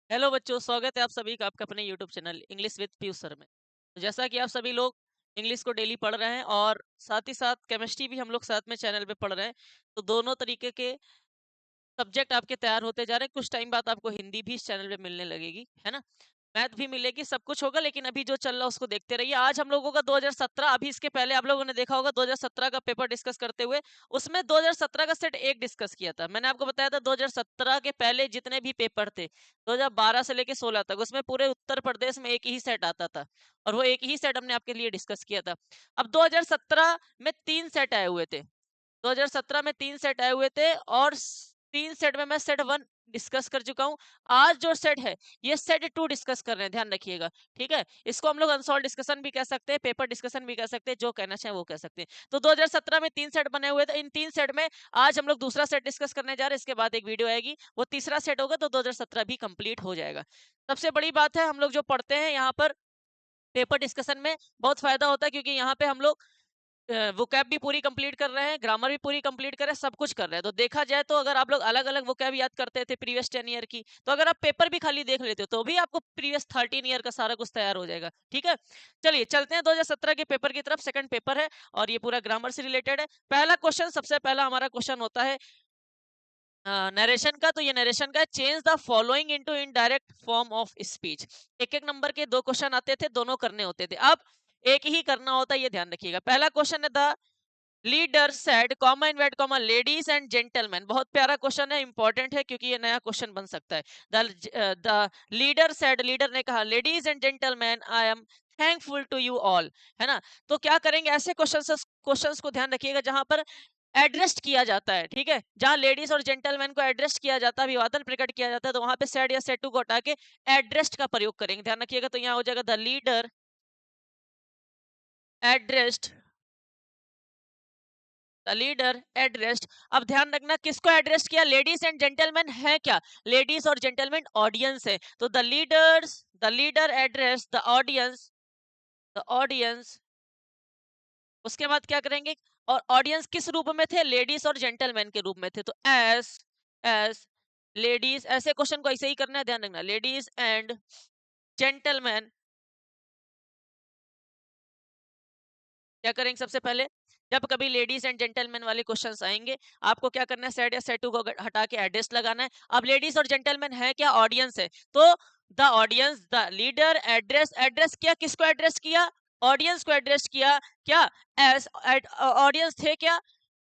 Hello बच्चों, स्वागत है आप सभी का आपका अपने YouTube channel English with Piyush sir में। तो जैसा कि आप सभी लोग इंग्लिश को डेली पढ़ रहे हैं और साथ ही साथ केमिस्ट्री भी हम लोग साथ में चैनल पे पढ़ रहे हैं। तो दोनों तरीके के सब्जेक्ट आपके तैयार होते जा रहे हैं। कुछ टाइम बाद आपको हिंदी भी इस चैनल पे मिलने लगेगी, है ना। मैथ भी मिलेगी, सब कुछ होगा, लेकिन अभी जो चल रहा है उसको देखते रहिए। आज हम लोगों का 2017, अभी इसके पहले आप लोगों ने देखा होगा 2017 का पेपर डिस्कस करते हुए, उसमें 2017 का सेट एक डिस्कस किया था। मैंने आपको बताया था 2017 के पहले जितने भी पेपर थे 2012 से लेके 16 तक, उसमें पूरे उत्तर प्रदेश में एक ही सेट आता था और वो एक ही सेट हमने आपके लिए डिस्कस किया था। अब 2017 में 3 सेट आए हुए थे। 2017 में 3 सेट आए हुए थे और 3 सेट में मैं सेट 1 डिस्कस कर चुका हूं। आज जो सेट है ये सेट 2 डिस्कस कर रहे हैं, ध्यान रखिएगा। ठीक है, इसको हम लोग अनसॉल्व डिस्कशन भी कह सकते हैं, पेपर डिस्कशन भी कह सकते हैं, जो कहना चाहे वो कह सकते हैं। तो 2017 में 3 सेट बने हुए थे। इन 3 सेट में आज हम लोग दूसरा सेट डिस्कस करने जा रहे हैं। इसके बाद एक वीडियो आएगी, वो तीसरा सेट होगा, तो 2017 भी कंप्लीट हो जाएगा। सबसे बड़ी बात है, हम लोग जो पढ़ते हैं यहाँ पर पेपर डिस्कशन में बहुत फायदा होता है, क्योंकि यहाँ पे हम लोग वोकैब भी पूरी कंप्लीट कर रहे हैं, ग्रामर भी पूरी कंप्लीट कर रहे हैं, सब कुछ कर रहे हैं। तो देखा जाए तो अगर आप लोग अलग अलग वोकैब याद करते थे प्रीवियस 10 ईयर की, तो अगर आप पेपर भी खाली देख लेते हो तो भी आपको प्रीवियस 13 ईयर का सारा कुछ तैयार हो जाएगा। ठीक है, चलिए चलते हैं 2017 के पेपर की तरफ। सेकंड पेपर है और ये पूरा ग्रामर से रिलेटेड है। पहला क्वेश्चन, सबसे पहला हमारा क्वेश्चन होता है नरेशन का। तो ये नरेशन का है, change the following into indirect form of speech. एक एक नंबर के 2 क्वेश्चन आते थे, दोनों करने होते थे। अब एक ही करना होता है, ये ध्यान रखिएगा। पहला क्वेश्चन है, the leader said comma invert comma ladies and gentleman. बहुत प्यारा क्वेश्चन है, इंपॉर्टेंट है, क्योंकि ये नया क्वेश्चन बन सकता है। द लीडर सेड, लीडर ने कहा, ladies and gentleman I am thankful to you all, है ना। तो क्या करेंगे, ऐसे क्वेश्चंस को ध्यान रखिएगा जहां पर एड्रेस्ड किया जाता है। ठीक है, जहां लेडीज और जेंटलमैन को एड्रेस किया जाता है, अभिवादन प्रकट किया जाता है, तो वहां पे सेड या सेड टू को हटा के एड्रेस्ड का प्रयोग करेंगे, ध्यान रखिएगा। तो यहाँ हो जाएगा, the leader addressed, the leader addressed. अब ध्यान रखना, किसको एड्रेस किया, लेडीज एंड जेंटलमैन है क्या, लेडीज और जेंटलमैन ऑडियंस है। तो the leader address the audience, the audience. उसके बाद क्या करेंगे, और ऑडियंस किस रूप में थे, लेडीज और जेंटलमैन के रूप में थे। तो एस लेडीज, ऐसे क्वेश्चन को ऐसे ही करना है, ध्यान रखना, लेडीज एंड जेंटलमैन। क्या करेंगे, सबसे पहले जब कभी लेडीज एंड जेंटलमैन वाले क्वेश्चंस आएंगे, आपको क्या करना है, सेड या सेड टू को हटा के एड्रेस लगाना है। अब लेडीज और जेंटलमैन है क्या, ऑडियंस है, तो the audience, the leader address, address किया, किसको एड्रेस किया, ऑडियंस को एड्रेस किया। क्या, एस ऑडियंस थे क्या,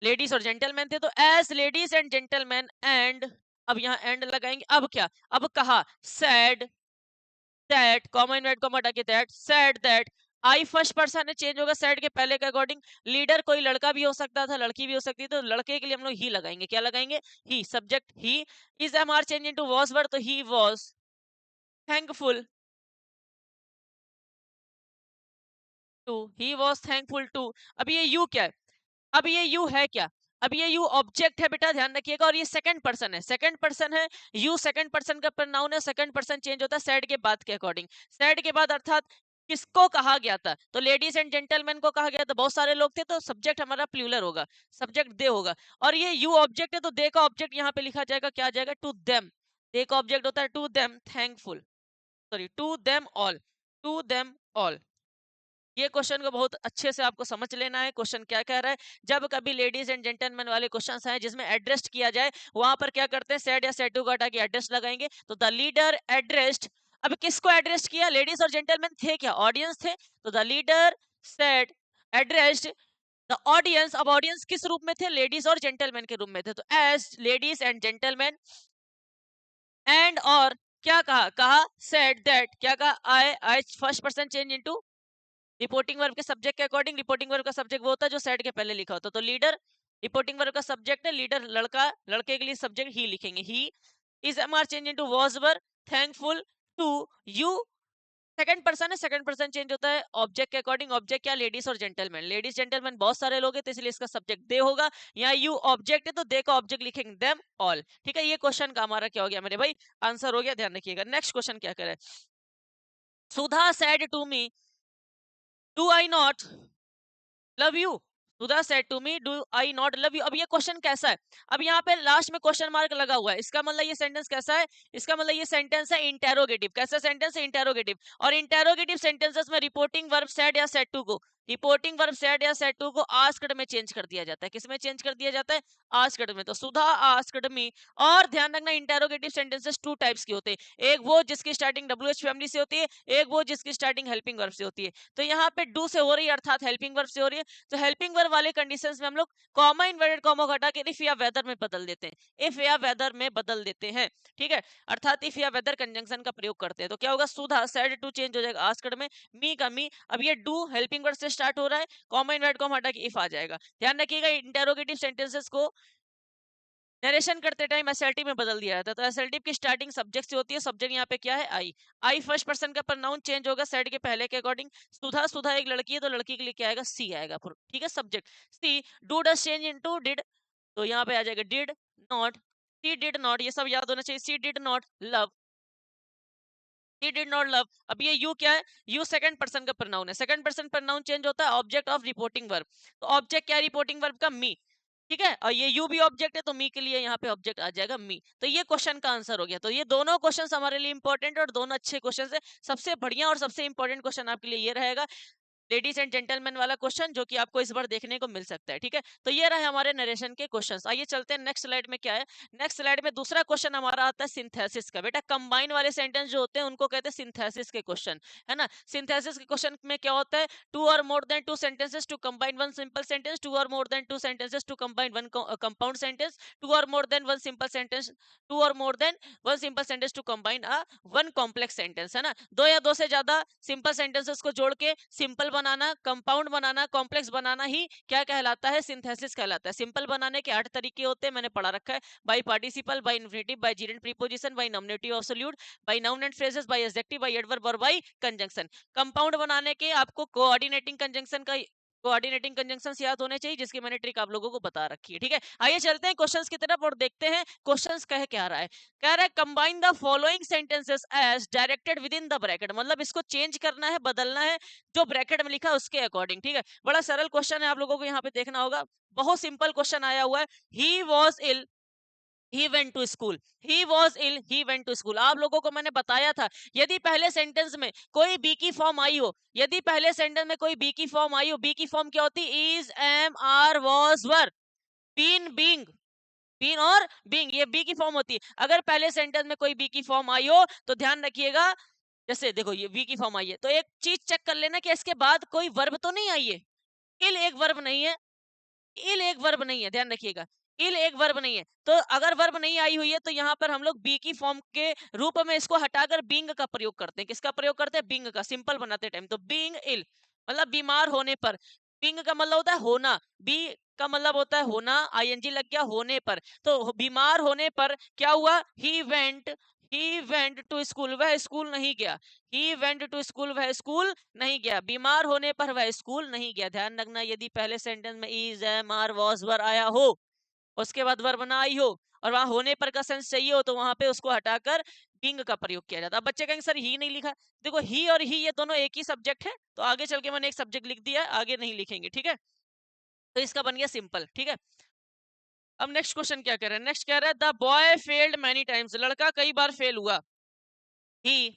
लेडीज और जेंटलमैन थे, तो as ladies and gentleman and, अब यहाँ एंड लगाएंगे। अब क्या, अब कहा, said that comma invert comma हटा के that, said that, I first person है, चेंज होगा सेड के पहले के अकॉर्डिंग। लीडर कोई लड़का भी हो सकता था, लड़की भी हो सकती है, तो लड़के के लिए हम लोग ही लगाएंगे। क्या लगाएंगे, he, subject he. Is am are change into was were, तो he was thankful to, he was thankful to. अब ये यू क्या है, अब ये यू है क्या, अब ये यू ऑब्जेक्ट है बेटा, ध्यान रखिएगा। और ये सेकंड पर्सन है, सेकंड पर्सन है, यू सेकंड पर्सन का प्रोनाउन है, सेकंड पर्सन चेंज होता है सेड के बाद के अकॉर्डिंग। सेड के बाद अर्थात किसको कहा गया था, तो लेडीज एंड जेंटलमैन को कहा गया था, बहुत सारे लोग थे, तो सब्जेक्ट हमारा प्लूरल होगा, सब्जेक्ट दे होगा। और ये यू ऑब्जेक्ट है, तो दे का ऑब्जेक्ट यहाँ पे लिखा जाएगा, क्या आ जाएगा, टू देम। दे का ऑब्जेक्ट होता है to them thankful, sorry to them all, to them all. ये क्वेश्चन को बहुत अच्छे से आपको समझ लेना है। क्वेश्चन क्या कह रहा है, जब कभी लेडीज एंड जेंटलमैन वाले क्वेश्चंस आए जिसमें एड्रेस किया जाए, वहां पर क्या करते हैं, सेड या सेड टू का हटा के एड्रेस लगाएंगे। तो द लीडर एड्रेस्ड, अब किसको एड्रेस किया, लेडीज और जेंटलमैन थे क्या, ऑडियंस थे, तो the leader said addressed the audience. अब ऑडियंस किस रूप में थे, लेडीज और जेंटलमैन के रूप में थे, तो as ladies and gentleman and, और क्या कहा, कहा सेड दैट, क्या कहा, I first person change into reporting verb के सब्जेक्ट के अकॉर्डिंग। रिपोर्टिंग वर्ब का सब्जेक्ट वो होता है जो सेड के पहले लिखा होता है। तो लीडर रिपोर्टिंग वर्ब का सब्जेक्ट है, लीडर लड़का, लड़के के लिए सब्जेक्ट ही लिखेंगे, he. Is am are change into was were thankful to you, second person है, सेकंड पर्सन चेंज होता है ऑब्जेक्ट के अकॉर्डिंग। ऑब्जेक्ट क्या, लेडीज और जेंटलमैन, लेडीज जेंटलमैन बहुत सारे लोग हैं, तो इसलिए इसका सब्जेक्ट दे होगा। यहाँ यू ऑब्जेक्ट है, तो दे का ऑब्जेक्ट लिखेंगे देम ऑल। ठीक है, ये क्वेश्चन का हमारा क्या हो गया मेरे भाई, आंसर हो गया, ध्यान रखिएगा। नेक्स्ट क्वेश्चन क्या करे, Sudha said to me do I not love you. Sudha said to me do I not love you. अब ये क्वेश्चन कैसा है? अब यहाँ पे लास्ट में क्वेश्चन मार्क लगा हुआ है, इसका मतलब ये सेंटेंस कैसा है? इसका मतलब ये सेंटेंस है इंटेरोगेटिव। कैसा सेंटेंस है? इंटेरोगेटिव। और इंटेरोगेटिव सेंटेंसेस में रिपोर्टिंग वर्ब सेड या सेड टू को, रिपोर्टिंग वर्ब सेड या सेड टू को आस्क्ड में चेंज कर दिया जाता है। किस में चेंज कर दिया जाता है? आस्क्ड में। तो सुधा आस्क्ड मी। और ध्यान रखना इंटेरोगेटिव सेंटेंसेस टू टाइप्स की होते हैं, एक वो जिसकी स्टार्टिंग डब्ल्यूएच फैमिली से होती है, एक वो जिसकी स्टार्टिंग हेल्पिंग वर्ब से होती है। तो यहाँ पे डू से हो रही है अर्थात हेल्पिंग वर्ब से हो रही है, तो हेल्पिंग वर्ब वाले कंडीशंस में हम लोग कॉमा इन्वर्टेड कॉमा को हटा के इफ या वेदर में बदल देते हैं, इफ या वेदर में बदल देते हैं। ठीक है, अर्थात इफ या वेदर कंजंक्शन का प्रयोग करते हैं। तो क्या होगा? सुधा सेड टू चेंज हो जाएगा आस्क्ड में, मी का मी। अब ये डू हेल्पिंग वर्ब से स्टार्ट हो रहा है, कॉमा इन्वर्टेड कॉमा हटा के इफ आ जाएगा। ध्यान रखिएगा इंटेरोगेटिव सेंटेंसेस को नरेशन करते टाइम एसएलटी में बदल दिया जाता है। तो एसएलटी की स्टार्टिंग सब्जेक्ट से होती है, सब्जेक्ट यहाँ पे क्या है? आई। आई फर्स्ट पर्सन का प्रोनाउन चेंज होगा सेड के पहले के अकॉर्डिंग। सुधा, सुधा एक लड़की है तो लड़की के लिए क्या आएगा? सी आएगा। ठीक है, subject she. Do does change into did, तो यहाँ पे आ जाएगा did not. She did not, ये सब याद होना चाहिए। She did not love, he did not love। अब ये you क्या है? you सेकंड पर्सन का प्रोनाउन है, सेकंड पर्सन प्रोनाउन चेंज होता है ऑब्जेक्ट ऑफ रिपोर्टिंग वर्ब। तो ऑब्जेक्ट क्या है रिपोर्टिंग वर्ब का? मी। ठीक है, और ये यू भी ऑब्जेक्ट है तो मी के लिए यहाँ पे ऑब्जेक्ट आ जाएगा मी। तो ये क्वेश्चन का आंसर हो गया। तो ये दोनों क्वेश्चंस हमारे लिए इंपॉर्टेंट और दोनों अच्छे क्वेश्चंस है। सबसे बढ़िया और सबसे इंपॉर्टेंट क्वेश्चन आपके लिए ये रहेगा लेडीज एंड जेंटलमैन वाला क्वेश्चन, जो कि आपको इस बार देखने को मिल सकता है। ठीक है, तो ये रहे हमारे नरेशन के क्वेश्चंस। आइए चलते हैं नेक्स्ट स्लाइड में क्या है। नेक्स्ट स्लाइड में दूसरा क्वेश्चन हमारा आता है सिंथेसिस का। बेटा कंबाइन वाले सेंटेंस जो होते हैं उनको कहते हैं सिंथेसिस के क्वेश्चन, है ना। सिंथेसिस के क्वेश्चन में क्या होता है? टू और more than two sentences to combine one simple sentence, two और more than two sentences to combine one compound sentence, two और more than one simple sentence, two और more than one simple sentence to combine a one complex sentence, है ना। दो या दो से ज्यादा सिंपल सेंटेंसेस को जोड़ के सिंपल बनाना, कंपाउंड बनाना, कॉम्प्लेक्स बनाना ही क्या कहलाता है? सिंथेसिस कहलाता है। सिंपल बनाने के 8 तरीके होते हैं, मैंने पढ़ा रखा है। By participle, by infinitive, by gerund preposition, by nominative absolute, by noun and phrases, by adjective, by adverb और बाय कंजंक्शन। कंपाउंड बनाने के आपको कोऑर्डिनेटिंग कंजंक्शन का कोऑर्डिनेटिंग कंजंक्शंस याद होने चाहिए, जिसकी मैंने ट्रिक आप लोगों को बता रखी है। ठीक है, आइए चलते हैं क्वेश्चंस की तरफ और देखते हैं क्वेश्चंस कह क्या रहा है। कह रहा है combine the following sentences as directed with in the bracket, मतलब इसको चेंज करना है, बदलना है जो ब्रैकेट में लिखा है उसके अकॉर्डिंग। ठीक है, बड़ा सरल क्वेश्चन है, आप लोगों को यहाँ पे देखना होगा। बहुत सिंपल क्वेश्चन आया हुआ है। He was ill, he went to school, he was ill, he went to school. आप लोगों को मैंने बताया था यदि पहले सेंटेंस में कोई बी की फॉर्म आई हो, यदि पहले सेंटेंस में कोई बी की फॉर्म आई हो, बी की फॉर्म क्या होती? Is, am, are, was, were, been, being, been और बीइंग, ये बी की फॉर्म होती है। अगर पहले सेंटेंस में कोई बी की फॉर्म आई हो तो ध्यान रखिएगा, जैसे देखो ये बी की फॉर्म आई है तो एक चीज चेक कर लेना कि इसके बाद कोई वर्ब तो नहीं आई है। इल एक वर्ब नहीं है, इल एक वर्ब नहीं है, ध्यान रखिएगा। इल एक वर्ब नहीं है, तो अगर वर्ब नहीं आई हुई है तो यहाँ पर हम लोग बी की फॉर्म के रूप में इसको हटाकर बींग का प्रयोग करते हैं। किसका प्रयोग करते हैं? बींग का, सिंपल बनाते टाइम। तो बींग इल मतलब बीमार होने पर। बींग का मतलब होता है होना, बी का मतलब होता है होना, आईएनजी लग गया होने पर। तो बीमार होने पर क्या हुआ? ही वेंट टू स्कूल, वह स्कूल नहीं गया। ही वेंट टू स्कूल, वह स्कूल नहीं गया। बीमार होने पर वह स्कूल नहीं गया। ध्यान रखना यदि पहले सेंटेंस में इज, एम, आर, वॉज, वर आया हो, उसके बाद वर्ब ना आई हो और वहां होने पर का सेंस चाहिए हो, तो वहां पे उसको हटाकर बींग का प्रयोग किया जाता है। अब बच्चे कहेंगे सर ही नहीं लिखा। देखो ही और ही ये दोनों एक ही सब्जेक्ट है, तो आगे चल के मैंने एक सब्जेक्ट लिख दिया है, आगे नहीं लिखेंगे। ठीक है, तो इसका बन गया सिंपल। ठीक है, अब नेक्स्ट क्वेश्चन क्या कह रहा है? नेक्स्ट कह रहा है the boy failed many times, लड़का कई बार फेल हुआ। He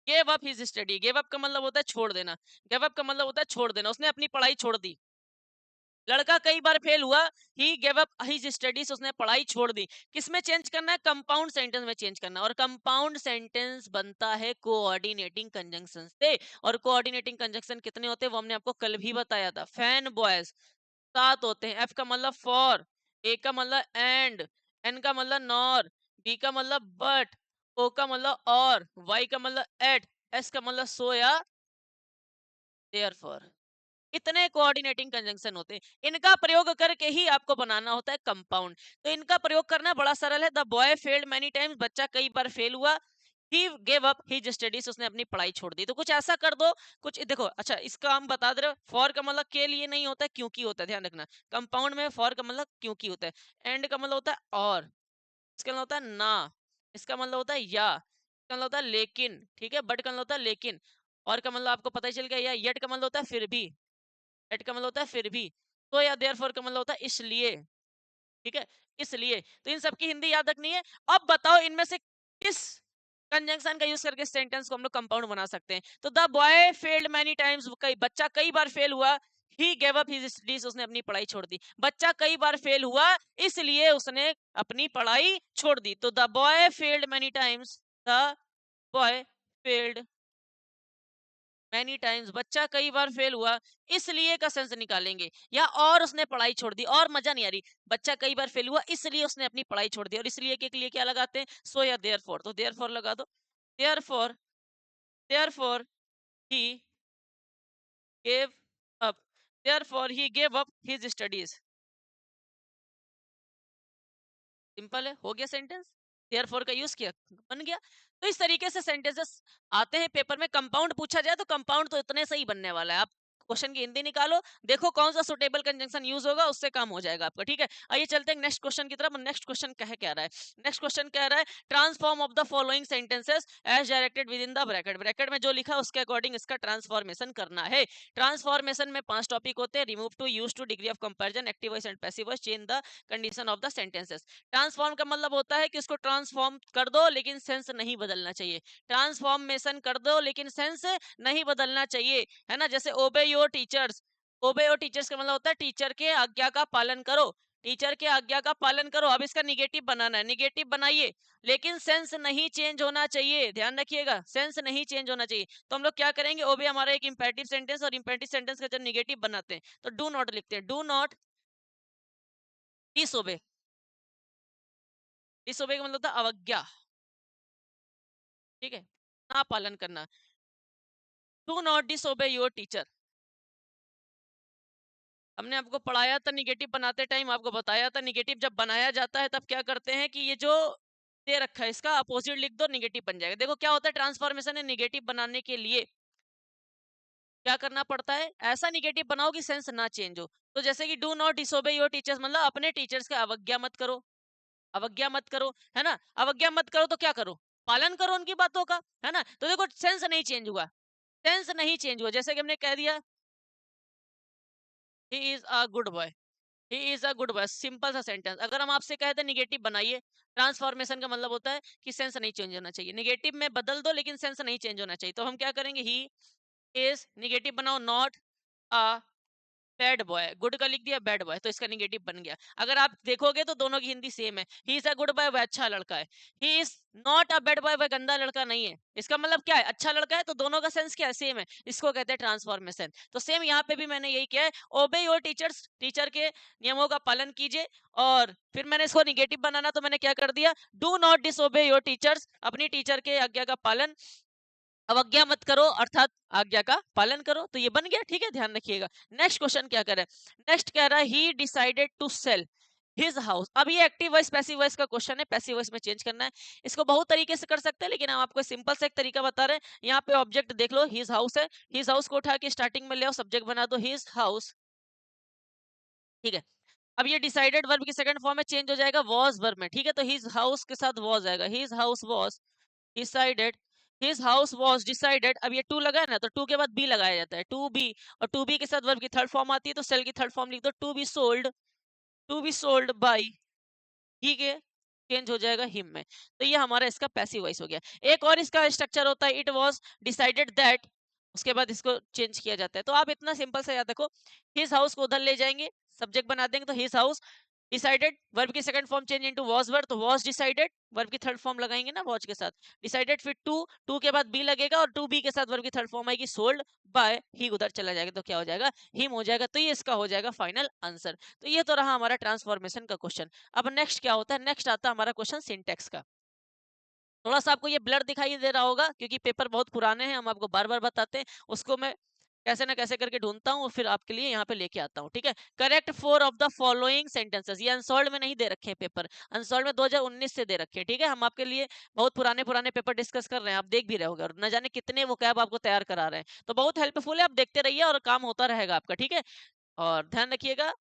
gave up his study, gave up का मतलब होता है छोड़ देना, गेव अप का मतलब होता है छोड़ देना, उसने अपनी पढ़ाई छोड़ दी। लड़का कई बार फेल हुआ, he gave up his studies, उसने पढ़ाई छोड़ दी। किसमें चेंज करना है? कंपाउंड सेंटेंस में चेंज करना है। और कंपाउंड सेंटेंस बनता है कोऑर्डिनेटिंग कंजंक्शन से। और कोऑर्डिनेटिंग कंजंक्शन कितने होते हैं वो हमने आपको कल भी बताया था। फैन बॉयज 7 होते हैं। एफ का मतलब फॉर, ए का मतलब एंड, एन का मतलब नॉर, बी का मतलब बट, ओ का मतलब और, वाई का मतलब एट, एस का मतलब सो या देयरफॉर। इतने कोऑर्डिनेटिंग कंजंक्शन होते हैं, इनका प्रयोग करके ही आपको बनाना होता है कंपाउंड। तो इनका प्रयोग करना बड़ा सरल है। The boy failed many times, बच्चा कई बार फेल हुआ। He gave up his studies, उसने अपनी पढ़ाई छोड़ दी। तो कुछ ऐसा कर दो, कुछ देखो। अच्छा इसका हम बता दे रहे, फॉर का मतलब के लिए नहीं होता है, क्योंकि होता है, ध्यान रखना। कंपाउंड में फॉर का मतलब क्योंकि होता है। एंड का मतलब होता है और, इसका मतलब होता है ना, इसका मतलब होता है या, इसका मतलब होता है लेकिन। ठीक है, बट का मतलब होता है लेकिन, और का मतलब आपको पता ही चल गया, या येट का मतलब होता है फिर भी, एट का मतलब होता है फिर भी। तो या देयरफॉर का मतलब होता है इसलिए, ठीक है, इसलिए। तो इन सब की हिंदी याद रखनी है। अब बताओ इनमें से किस कंजंक्शन का यूज करके सेंटेंस को हम लोग कंपाउंड बना सकते हैं। तो the boy failed many times, बच्चा कई बार फेल हुआ। He gave up his studies, उसने अपनी पढ़ाई छोड़ दी। बच्चा कई बार फेल हुआ इसलिए उसने अपनी पढ़ाई छोड़ दी। तो the boy failed many times, the boy failed many times, बच्चा कई बार फेल हुआ इसलिए का सेंस निकालेंगे। या और उसने पढ़ाई छोड़ दी, और मजा नहीं आ रही, बच्चा कई बार फेल हुआ इसलिए उसने अपनी पढ़ाई छोड़ दी। और इसलिए के लिए क्या लगाते हैं, सो या देयरफॉर, तो देयरफॉर लगा दो। Therefore, therefore he gave up, therefore he gave up his studies. Simple है, हो गया सेंटेंस। देयरफॉर का यूज किया, बन गया। तो इस तरीके से सेंटेंसेस आते हैं पेपर में। कंपाउंड पूछा जाए तो कंपाउंड तो इतने से ही बनने वाला है। आप क्वेश्चन की हिंदी निकालो, देखो कौन सा सुटेबल कंजंक्शन यूज होगा, उससे काम हो जाएगा आपका, ठीक है। आइए चलते हैं नेक्स्ट क्वेश्चन की तरफ। नेक्स्ट क्वेश्चन कह क्या रहा है, नेक्स्ट क्वेश्चन कह रहा है transform of the following sentences as directed with in the bracket. Bracket में जो लिखा है उसके अकॉर्डिंग इसका ट्रांसफॉर्मेशन करना है। ट्रांसफॉर्मेशन में 5 टॉपिक होते हैं, remove too, use too, degree of comparison, active voice and passive voice, change the condition of the sentences. Transform का मतलब होता है कि उसको ट्रांसफॉर्म कर दो लेकिन सेंस नहीं बदलना चाहिए। ट्रांसफॉर्मेशन कर दो लेकिन सेंस नहीं बदलना चाहिए, है ना। जैसे ओबे योर टीचर्स, ओबे योर टीचर्स का मतलब होता है टीचर के आज्ञा का पालन करो, टीचर के आज्ञा का पालन करो। अब इसका निगेटिव बनाना है, निगेटिव बनाइए, लेकिन सेंस नहीं चेंज होना चाहिए, ध्यान रखिएगा, सेंस नहीं चेंज होना चाहिए। तो हम लोग क्या करेंगे, ओबे हमारा एक इंपेरेटिव सेंटेंस, और इंपेरेटिव सेंटेंस का जब निगेटिव बनाते हैं तो डू नॉट लिखते हैं, डू नॉट डिसोबे। डिसोबे का मतलब होता है अवज्ञा, ठीक है, ना पालन करना। Do not disobey your teacher. हमने आपको पढ़ाया था निगेटिव बनाते टाइम, आपको बताया था निगेटिव जब बनाया जाता है तब क्या करते हैं कि ये जो दे रखा है इसका अपोजिट लिख दो, निगेटिव बन जाएगा। देखो क्या होता है, ट्रांसफॉर्मेशन है, निगेटिव बनाने के लिए क्या करना पड़ता है, ऐसा निगेटिव बनाओ कि सेंस ना चेंज हो। तो जैसे कि do not disobey your teachers मतलब अपने टीचर्स का अवज्ञा मत करो, अवज्ञा मत करो, है ना। अवज्ञा मत करो तो क्या करो, पालन करो उनकी बातों का, है ना। तो देखो सेंस नहीं चेंज हुआ, सेंस नहीं चेंज हुआ। जैसे कि हमने कह दिया he is a good boy, he is a good boy, simple सा सेंटेंस। अगर हम आपसे कहते हैं निगेटिव बनाइए, ट्रांसफॉर्मेशन का मतलब होता है कि सेंस नहीं चेंज होना चाहिए, निगेटिव में बदल दो लेकिन सेंस नहीं चेंज होना चाहिए। तो हम क्या करेंगे, ही इज, निगेटिव बनाओ, not a bad boy, good का लिख दिया बैड बॉय, तो इसका निगेटिव बन गया। अगर आप देखोगे तो दोनों की हिंदी सेम है, he is a good boy वह अच्छा लड़का है, he is not a bad boy वह गंदा लड़का नहीं है। इसका मतलब क्या है, अच्छा लड़का है, तो दोनों का सेंस क्या है, सेम है। इसको कहते हैं ट्रांसफॉर्मेशन। तो सेम यहाँ पे भी मैंने यही किया है, ओबे योर टीचर्स, टीचर के नियमों का पालन कीजिए। और फिर मैंने इसको निगेटिव बनाना तो मैंने क्या कर दिया, do not disobey your teachers, अपनी टीचर के आज्ञा का पालन, अवज्ञा मत करो अर्थात आज्ञा का पालन करो। तो ये बन गया, ठीक है, ध्यान रखिएगा। नेक्स्ट क्वेश्चन क्या कर रहा है, नेक्स्ट कह रहा है he decided to sell his house. अब ये एक्टिव वॉइस पैसिव वॉइस का क्वेश्चन है, पैसिव वॉइस में चेंज करना है। इसको बहुत तरीके से कर सकते हैं लेकिन हम आपको सिंपल से एक तरीका बता रहे हैं। यहाँ पे ऑब्जेक्ट देख लो, हिज हाउस है, हिज हाउस को उठा के स्टार्टिंग में ले आओ, सब्जेक्ट बना दो हिज हाउस, ठीक है। अब ये डिसाइडेड वर्ब की सेकंड फॉर्म में चेंज हो जाएगा वॉज वर्ब में, ठीक है। तो हिज हाउस के साथ वॉज आएगा, his house was decided, his house was decided. अब ये टू लगा है ना, तो टू के बाद बी लगाया जाता है, टू बी। और टू बी के साथ वर्ब की थर्ड फॉर्म आती है, तो सेल की थर्ड फॉर्म लिख दो, to be sold, to be sold by, ठीक है, चेंज हो जाएगा हिम में। तो ये हमारा इसका पैसिव वॉइस हो गया। एक और इसका स्ट्रक्चर होता है, इट वाज डिसाइडेड दैट, उसके बाद इसको चेंज किया जाता है। तो आप इतना सिंपल से याद रखो, हिज हाउस को उधर ले जाएंगे, सब्जेक्ट बना देंगे, तो हिज हाउस डिसाइडेड, वर्ब की second form change into was verb, तो वाज डिसाइडेड, वर्ब की थर्ड फॉर्म लगाएंगे ना वॉच के साथ, डिसाइडेड, फिर टू, टू के बाद बी लगेगा, और टू बी के साथ वर्ब की थर्ड फॉर्म आएगी सोल्ड बाय, ही उधर चला जाएगा, तो क्या हो जाएगा, हिम हो जाएगा। तो ये इसका हो जाएगा फाइनल आंसर। तो ये तो रहा हमारा ट्रांसफॉर्मेशन का क्वेश्चन। अब नेक्स्ट क्या होता है, नेक्स्ट आता है हमारा क्वेश्चन सिंटेक्स का। थोड़ा सा आपको ये ब्लर दिखाई दे रहा होगा क्योंकि पेपर बहुत पुराने हैं, हम आपको बार बार बताते हैं, उसको मैं कैसे ना कैसे करके ढूंढता हूँ और फिर आपके लिए यहाँ पे लेके आता हूँ, ठीक है। Correct four of the following sentences, ये अनसॉल्व में नहीं दे रखे हैं पेपर, अनसॉल्व में 2019 से दे रखे हैं, ठीक है। हम आपके लिए बहुत पुराने पुराने पेपर डिस्कस कर रहे हैं, आप देख भी रहे होगे, और न जाने कितने वो कैब आपको तैयार करा रहे हैं। तो बहुत हेल्पफुल है, आप देखते रहिए और काम होता रहेगा आपका, ठीक है। और ध्यान रखिएगा,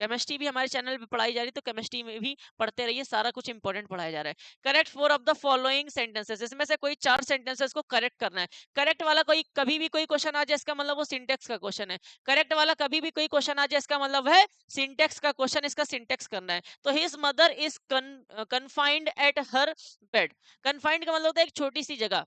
केमिस्ट्री भी हमारे चैनल पे पढ़ाई जा रही है, तो केमिस्ट्री में भी पढ़ते रहिए, सारा कुछ इंपॉर्टेंट पढ़ाया जा रहा है। Correct 4 of the following sentences, इसमें से कोई 4 सेंटेंसेस को करेक्ट करना है। करेक्ट वाला कोई कभी भी कोई क्वेश्चन आ जाए इसका मतलब वो सिंटेक्स का क्वेश्चन है। करेक्ट वाला कभी भी कोई क्वेश्चन आ जाए इसका मतलब है सिंटेक्स का क्वेश्चन, इसका सिंटेक्स करना है। तो his mother is confined at her bed. Confined का मतलब होता है एक छोटी सी जगह,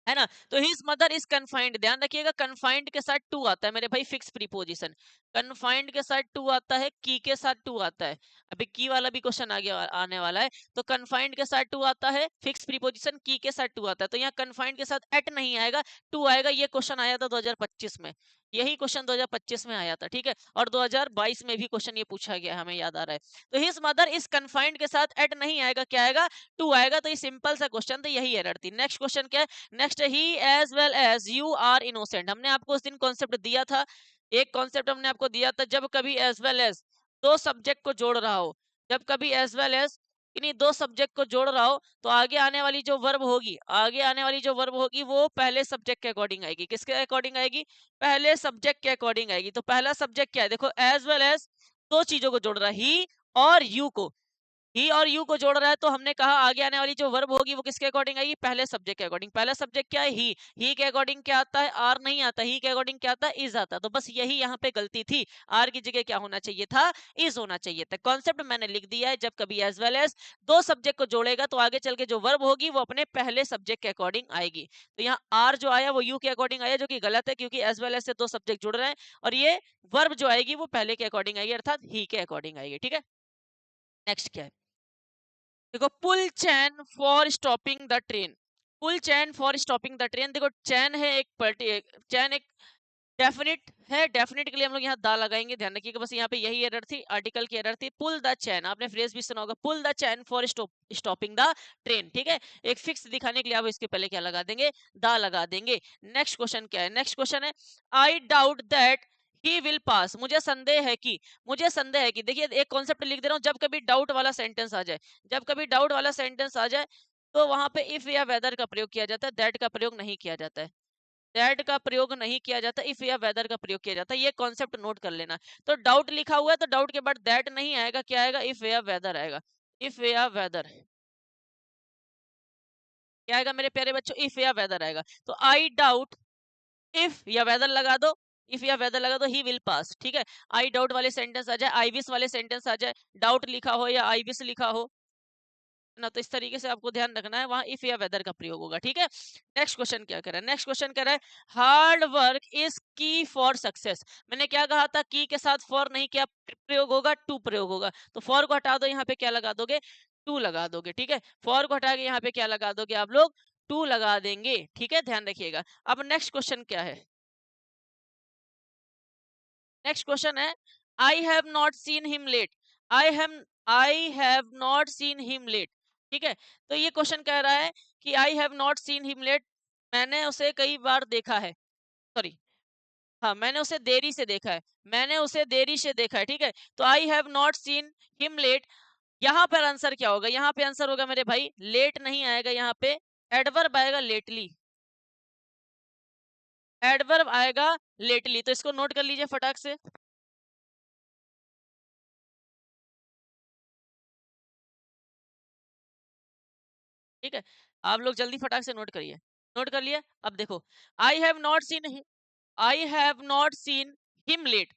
है ना। तो हिज मदर इज कन्फाइंड, ध्यान रखिएगा कन्फाइंड के साथ टू आता है मेरे भाई, फिक्स प्रीपोजिशन। कन्फाइंड के साथ टू आता है, की के साथ टू आता है। अभी की वाला भी क्वेश्चन आगे आने वाला है। तो कन्फाइंड के साथ टू आता है, फिक्स प्रीपोजिशन, की के साथ टू आता है। तो यहाँ कन्फाइंड के साथ एट नहीं आएगा, टू आएगा। ये क्वेश्चन आया था 2025 में, यही क्वेश्चन 2025 में आया था, ठीक है। और 2022 में भी क्वेश्चन ये पूछा गया, हमें याद आ रहा है। तो हिज मदर इज कन्फाइंड के साथ एट नहीं आएगा, क्या आएगा, टू आएगा। तो ये सिंपल सा क्वेश्चन था, यही एरर थी। नेक्स्ट क्वेश्चन क्या है, next, he as well as you are innocent. हमने आपको उस दिन कॉन्सेप्ट दिया था, एक कॉन्सेप्ट हमने आपको दिया था, जब कभी एज वेल एज दो सब्जेक्ट को जोड़ रहा हो, जब कभी एज वेल एज इन्हीं दो सब्जेक्ट को जोड़ रहा हो, तो आगे आने वाली जो वर्ब होगी, आगे आने वाली जो वर्ब होगी वो पहले सब्जेक्ट के अकॉर्डिंग आएगी। किसके अकॉर्डिंग आएगी, पहले सब्जेक्ट के अकॉर्डिंग आएगी। तो पहला सब्जेक्ट क्या है, देखो एज वेल एज दो चीजों को जोड़ रहा है, ही और यू को, ही और यू को जोड़ रहा है। तो हमने कहा आगे आने वाली जो वर्ब होगी वो किसके अकॉर्डिंग आएगी, पहले सब्जेक्ट के अकॉर्डिंग। पहला सब्जेक्ट क्या है, ही के अकॉर्डिंग क्या आता है, आर नहीं आता, ही के अकॉर्डिंग क्या आता है, इज आता। तो बस यही यहाँ पे गलती थी, आर की जगह क्या होना चाहिए था, इज होना चाहिए था। कॉन्सेप्ट मैंने लिख दिया है, जब कभी एज वेल एज दो सब्जेक्ट को जोड़ेगा तो आगे चल के जो वर्ब होगी वो अपने पहले सब्जेक्ट के अकॉर्डिंग आएगी। तो यहाँ आर जो आया वो यू के अकॉर्डिंग आया, जो कि गलत है, क्योंकि एज वेल एज से दो सब्जेक्ट जुड़ रहे हैं, और ये वर्ब जो आएगी वो पहले के अकॉर्डिंग आएगी, अर्थात ही के अकॉर्डिंग आएगी, ठीक है। नेक्स्ट क्या है, देखो pull chain for stopping the train. Pull chain for stopping the train, देखो चैन है चैन एक डेफिनिट है, डेफिनिट के लिए हम लोग यहाँ दा लगाएंगे, ध्यान रखिएगा। बस यहाँ पे यही एरर थी, आर्टिकल की एरर थी। पुल द चैन, आपने फ्रेज भी सुना होगा, pull the chain for stopping the train, ठीक है। एक फिक्स दिखाने के लिए आप इसके पहले क्या लगा देंगे, दा लगा देंगे। नेक्स्ट क्वेश्चन क्या है, नेक्स्ट क्वेश्चन है I doubt that he will pass. मुझे संदेह है कि, मुझे संदेह है कि, देखिए एक कॉन्सेप्ट लिख दे रहा हूँ, जब कभी डाउट वाला सेंटेंस आ जाए, जब कभी डाउट वाला सेंटेंस आ जाए तो वहां पे इफ या वेदर का प्रयोग किया जाता है, दैट का प्रयोग नहीं किया जाता है। दैट का प्रयोग नहीं किया जाता, इफ या वेदर का प्रयोग किया जाता है। ये कॉन्सेप्ट नोट कर लेना। तो डाउट लिखा हुआ है तो डाउट के बाद दैट नहीं आएगा, क्या आएगा, इफ या वेदर आएगा। इफ या वेदर क्या आएगा मेरे प्यारे बच्चों, इफ या वेदर आएगा। तो आई डाउट, इफ या वेदर लगा दो, इफ या वेदर लगा दो, ही विल पास, ठीक है। आई डाउट वाले सेंटेंस आ जाए, आई विश वाले सेंटेंस आ जाए, डाउट लिखा हो या आई विश लिखा हो ना, तो इस तरीके से आपको ध्यान रखना है, वहां इफ या वेदर का प्रयोग होगा, ठीक है। नेक्स्ट क्वेश्चन क्या कर रहा है, नेक्स्ट क्वेश्चन कह रहा है हार्ड वर्क इज की फॉर सक्सेस। मैंने क्या कहा था, की के साथ फॉर नहीं, क्या प्रयोग होगा, टू प्रयोग होगा। तो फॉर को हटा दो, यहाँ पे क्या लगा दोगे, टू लगा दोगे, ठीक है। फॉर को हटा के यहाँ पे क्या लगा दोगे आप लोग, टू लगा देंगे, ठीक है, ध्यान रखिएगा। अब नेक्स्ट क्वेश्चन क्या है, नेक्स्ट क्वेश्चन है I have not seen him let. I have not seen him let, ठीक है। तो ये क्वेश्चन कह रहा है कि I have not seen him let, मैंने उसे कई बार देखा है, सॉरी, हाँ मैंने उसे देरी से देखा है, मैंने उसे देरी से देखा है, ठीक है। तो I have not seen him let, यहाँ पर आंसर क्या होगा, यहाँ पे आंसर होगा मेरे भाई लेट नहीं आएगा, यहाँ पे एडवर्ब आएगा लेटली, एडवर्ब आएगा लेटली। तो इसको नोट कर लीजिए फटाक से, ठीक है। आप लोग जल्दी फटाक से नोट करिए, नोट कर लिया। अब देखो I have not seen, I have not seen him let.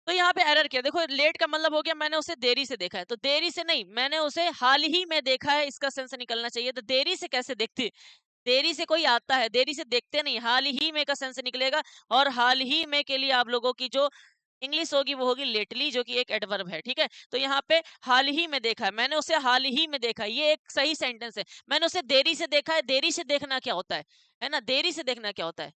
तो यहाँ पे एरर क्या, देखो लेट का मतलब हो गया मैंने उसे देरी से देखा है, तो देरी से नहीं, मैंने उसे हाल ही में देखा है, इसका सेंस निकलना चाहिए। तो देरी से कैसे देखते, देरी से कोई आता है, देरी से देखते नहीं, हाल ही में का सेंस निकलेगा। और हाल ही में के लिए आप लोगों की जो इंग्लिश होगी वो होगी लेटली, जो कि एक एडवर्ब है, ठीक है। तो यहाँ पे हाल ही में देखा है, मैंने उसे हाल ही में देखा है, ये एक सही सेंटेंस है। मैंने उसे देरी से देखा है, देरी से देखना क्या होता है ना, देरी से देखना क्या होता है,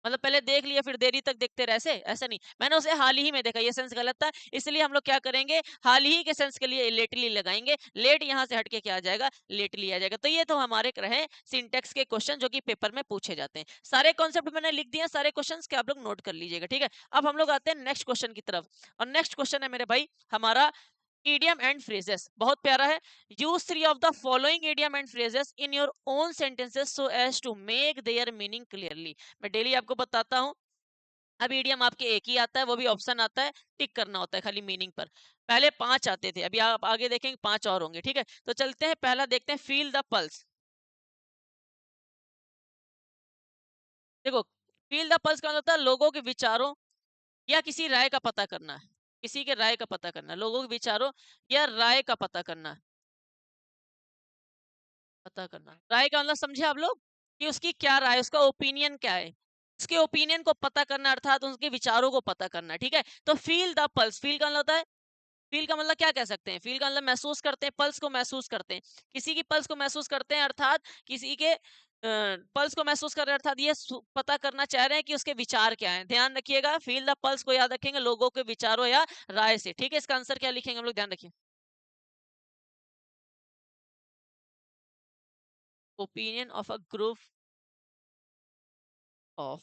मतलब पहले देख लिया फिर देरी तक देखते रहे, ऐसे ऐसा नहीं, मैंने उसे हाल ही में देखा, ये सेंस गलत था। इसलिए हम लोग क्या करेंगे, हाल ही के सेंस के लिए लेटली लगाएंगे, लेट यहाँ से हटके क्या आ जाएगा, लेटली आ जाएगा। तो ये तो हमारे रहे सिंटेक्स के क्वेश्चन जो कि पेपर में पूछे जाते हैं। सारे कॉन्सेप्ट मैंने लिख दिए, सारे क्वेश्चंस के आप लोग नोट कर लीजिएगा, ठीक है। अब हम लोग आते हैं नेक्स्ट क्वेश्चन की तरफ, और नेक्स्ट क्वेश्चन है मेरे भाई हमारा idiom and phrases, बहुत प्यारा है। use three of the following idiom and phrases in your own sentences so as to make their meaning clearly। मैं डेली आपको बताता हूँ, अब ईडीएम आपके एक ही आता है, वो भी ऑप्शन आता है, टिक करना होता है खाली मीनिंग पर। पहले 5 आते थे, अभी आप आगे देखेंगे 5 और होंगे, ठीक है? तो चलते हैं, पहला देखते हैं, फील द पल्स। देखो, फील द पल्स का मतलब होता है लोगों के विचारों या किसी राय का पता करना। किसी के राय का पता करना, लोगों के विचारों या राय का पता करना। पता करना, राय का मतलब समझे आप लोग, कि उसकी क्या राय, उसका ओपिनियन क्या है, उसके ओपिनियन को पता करना, अर्थात उनके विचारों को पता करना, ठीक है? तो फील द पल्स, फील का मतलब होता है, फील का मतलब क्या कह सकते हैं, फील का मतलब महसूस करते हैं, पल्स को महसूस करते हैं, किसी की पल्स को महसूस करते हैं, अर्थात किसी के पल्स को महसूस कर रहे हैं, अर्थात ये पता करना चाह रहे हैं कि उसके विचार क्या हैं। ध्यान रखिएगा, फील द पल्स को याद रखेंगे लोगों के विचारों या राय से, ठीक है? इसका आंसर क्या लिखेंगे हम लोग, ध्यान रखिए। Opinion of a group of,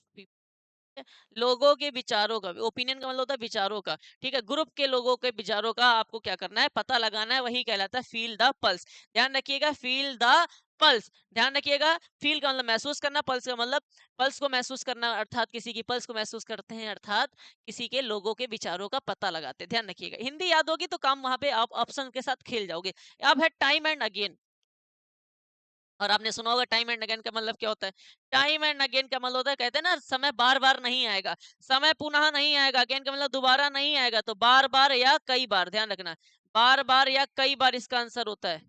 लोगों के विचारों का, ओपिनियन का मतलब होता है विचारों का, ठीक है? ग्रुप के लोगों के विचारों का आपको क्या करना है, पता लगाना है, वही कहलाता है फील द पल्स। ध्यान रखिएगा, फील द पल्स, ध्यान रखिएगा। फील का मतलब महसूस करना, पल्स का मतलब पल्स को महसूस करना, अर्थात किसी की पल्स को महसूस करते हैं, अर्थात किसी के लोगों के विचारों का पता लगाते हैं। ध्यान रखिएगा, हिंदी याद होगी तो काम वहां पे आप ऑप्शन के साथ खेल जाओगे। अब है टाइम एंड अगेन, और आपने सुना होगा टाइम एंड अगेन का मतलब क्या होता है। टाइम एंड अगेन का मतलब होता है, कहते हैं ना, समय बार बार नहीं आएगा, समय पुनः नहीं आएगा, अगेन का मतलब दोबारा नहीं आएगा, तो बार बार या कई बार, ध्यान रखना, बार बार या कई बार इसका आंसर होता है।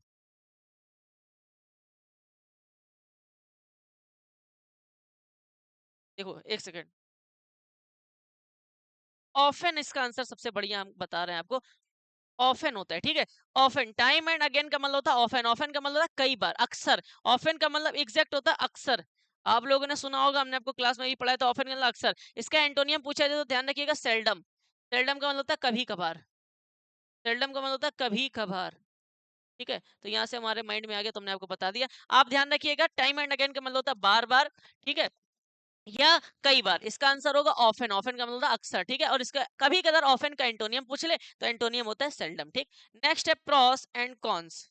देखो एक सेकेंड, ऑफन इसका आंसर सबसे बढ़िया हम बता रहे हैं आपको, ऑफन होता है, ठीक है? ऑफन, टाइम एंड अगेन का मतलब होता है ऑफन, ऑफन का मतलब होता है कई बार, अक्सर। ऑफन का मतलब एग्जैक्ट होता है अक्सर, आप लोगों ने सुना होगा, हमने आपको क्लास में भी पढ़ाया था, ऑफन का मतलब अक्सर। इसका एंटोनियम पूछा जाए तो ध्यान रखिएगा, सेल्डम। सेल्डम का मतलब होता है कभी कभार, सेल्डम का मतलब होता है कभी कभार, ठीक है? तो यहाँ से हमारे माइंड में आ गया, तुमने आपको बता दिया। आप ध्यान रखिएगा, टाइम एंड अगेन का मतलब होता है बार बार, ठीक है, या कई बार, इसका आंसर होगा ऑफन। ऑफन का मतलब होता है अक्सर, ठीक है? और इसका कभी कभार, ऑफन का एंटोनियम पूछ ले तो एंटोनियम होता है सेल्डम, ठीक? नेक्स्ट है प्रॉस एंड कॉन्स।